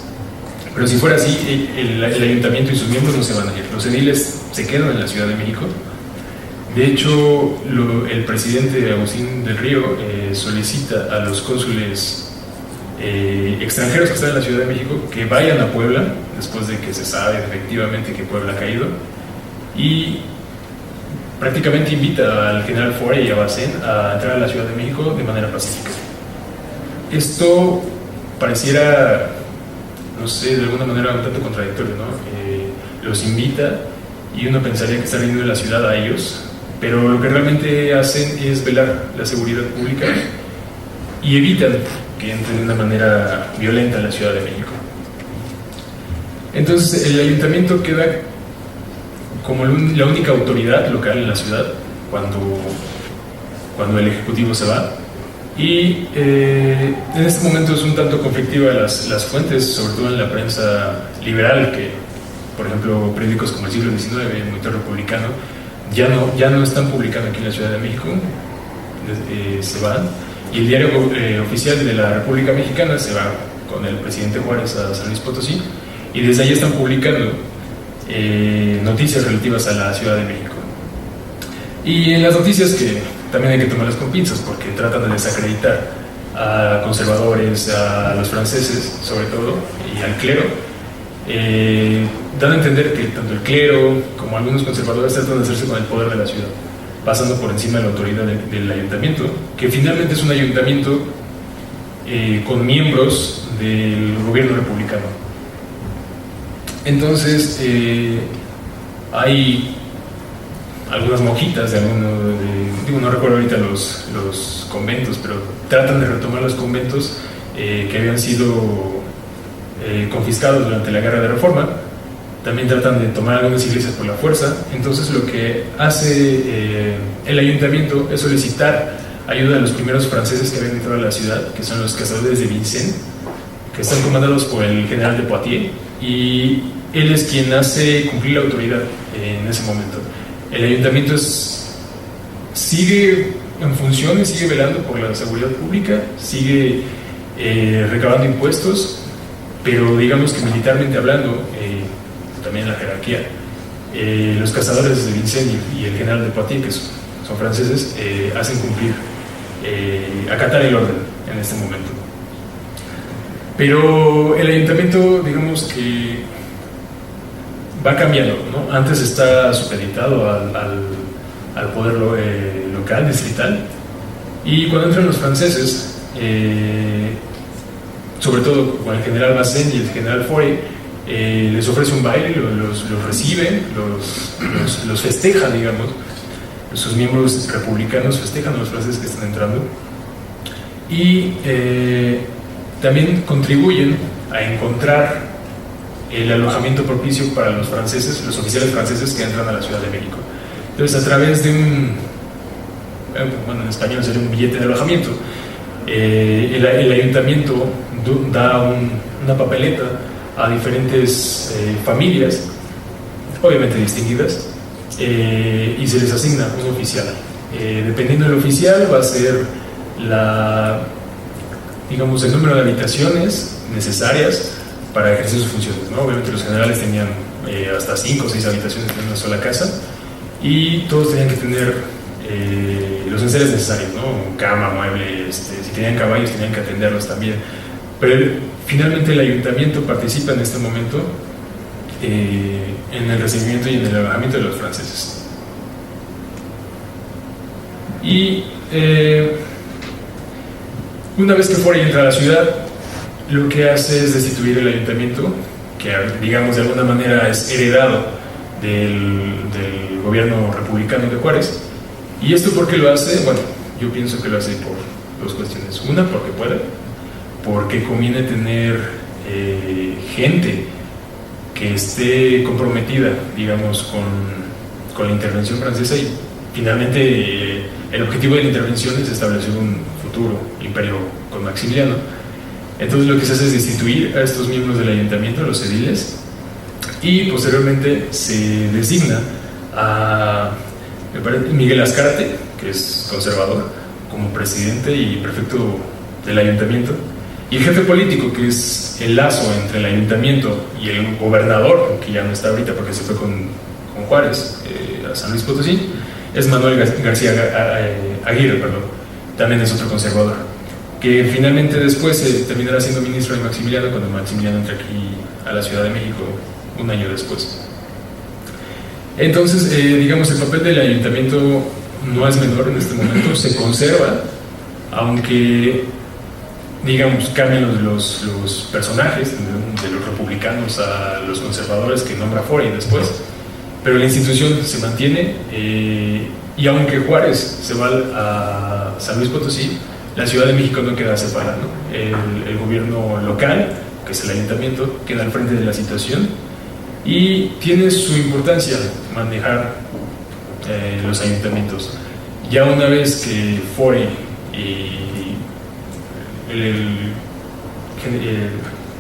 Pero si fuera así, el ayuntamiento y sus miembros no se van a ir. Los ediles se quedan en la Ciudad de México. De hecho, el presidente Agustín del Río solicita a los cónsules extranjeros que están en la Ciudad de México que vayan a Puebla, después de que se sabe efectivamente que Puebla ha caído, y prácticamente invita al general Faure y a Bacén a entrar a la Ciudad de México de manera pacífica. Esto pareciera, no sé, de alguna manera un tanto contradictorio, ¿no? Los invita y uno pensaría que está viniendo de la ciudad a ellos, pero lo que realmente hacen es velar la seguridad pública y evitan que entren de una manera violenta a la Ciudad de México. Entonces el ayuntamiento queda como la única autoridad local en la ciudad cuando el ejecutivo se va, y en este momento es un tanto conflictiva las fuentes, sobre todo en la prensa liberal, que por ejemplo periódicos como El Siglo XIX, el Monitor Republicano, ya no están publicando aquí en la Ciudad de México, se van, y el diario oficial de la República Mexicana se va con el presidente Juárez a San Luis Potosí, y desde ahí están publicando noticias relativas a la Ciudad de México. Y en las noticias, que también hay que tomarlas con pinzas porque tratan de desacreditar a conservadores, a los franceses sobre todo, y al clero, dan a entender que tanto el clero como algunos conservadores tratan de hacerse con el poder de la ciudad, pasando por encima de la autoridad del ayuntamiento, que finalmente es un ayuntamiento con miembros del gobierno republicano. Entonces, hay algunas monjitas de digo, no recuerdo ahorita los conventos, pero tratan de retomar los conventos que habían sido confiscados durante la Guerra de Reforma. También tratan de tomar algunas iglesias por la fuerza. Entonces lo que hace el ayuntamiento es solicitar ayuda a los primeros franceses que habían entrado a la ciudad, que son los cazadores de Vincennes, que están comandados por el general de Poitiers, y él es quien hace cumplir la autoridad en ese momento. El ayuntamiento sigue en funciones, sigue velando por la seguridad pública, sigue recabando impuestos, pero digamos que militarmente hablando, también la jerarquía, los cazadores de Vincennes y el general de Poitiers, que son franceses, hacen cumplir, acatar el orden en este momento. Pero el ayuntamiento, digamos que va cambiando, ¿no? Antes está supeditado al poder local, distrital, y cuando entran los franceses, sobre todo con el general Bazaine y el general Faure, les ofrece un baile, los recibe, los festeja, digamos. Sus miembros republicanos festejan a los franceses que están entrando, y también contribuyen a encontrar el alojamiento propicio para los franceses, los oficiales franceses que entran a la Ciudad de México. Entonces, a través de en español sería un billete de alojamiento, el ayuntamiento da una papeleta a diferentes familias, obviamente distinguidas, y se les asigna un oficial. Dependiendo del oficial va a ser digamos, el número de habitaciones necesarias para ejercer sus funciones, ¿no? Obviamente los generales tenían hasta 5 o 6 habitaciones en una sola casa, y todos tenían que tener los enseres necesarios, ¿no? Cama, muebles, si tenían caballos tenían que atenderlos también. Pero finalmente el ayuntamiento participa en este momento en el recibimiento y en el alojamiento de los franceses. Y una vez que Faure entra a la ciudad, lo que hace es destituir el ayuntamiento, que digamos de alguna manera es heredado del gobierno republicano de Juárez. ¿Y esto por qué lo hace? Bueno, yo pienso que lo hace por dos cuestiones. Una, porque puede, porque conviene tener gente que esté comprometida, digamos, con la intervención francesa, y finalmente el objetivo de la intervención es establecer un futuro imperio con Maximiliano. Entonces lo que se hace es destituir a estos miembros del ayuntamiento, los ediles, y posteriormente se designa a Miguel Azcárate, que es conservador, como presidente y prefecto del ayuntamiento, y el jefe político, que es el lazo entre el ayuntamiento y el gobernador, que ya no está ahorita porque se fue con Juárez a San Luis Potosí, es Manuel García Aguirre, también es otro conservador, que finalmente después terminará siendo ministro de Maximiliano cuando Maximiliano entra aquí a la Ciudad de México un año después. Entonces, digamos, el papel del ayuntamiento no es menor en este momento, se conserva, aunque, digamos, cambian los personajes, de los republicanos a los conservadores que nombra Faure después, pero la institución se mantiene, y aunque Juárez se va a San Luis Potosí, la Ciudad de México no queda separada, ¿no? El gobierno local, que es el ayuntamiento, queda al frente de la situación, y tiene su importancia manejar los ayuntamientos. Ya una vez que Faure y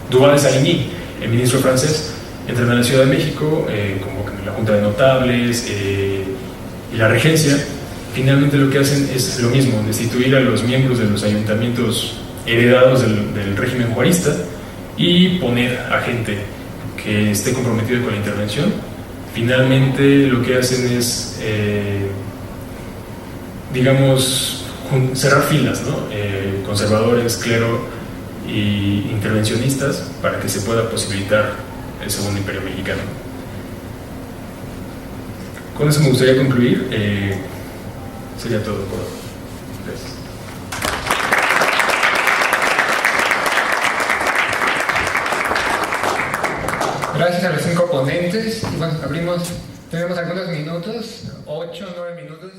Duval de Savigny, el ministro francés, entran a la Ciudad de México, convocan la Junta de Notables, y la regencia, finalmente lo que hacen es lo mismo, destituir a los miembros de los ayuntamientos heredados del régimen juarista y poner a gente que esté comprometida con la intervención. Finalmente lo que hacen es, digamos, cerrar filas, ¿no? Conservadores, clero y intervencionistas, para que se pueda posibilitar el Segundo Imperio Mexicano. Con eso me gustaría concluir. Sería todo por hoy. Gracias. Gracias a los 5 ponentes. Y bueno, tenemos algunos minutos, 8 o 9 minutos.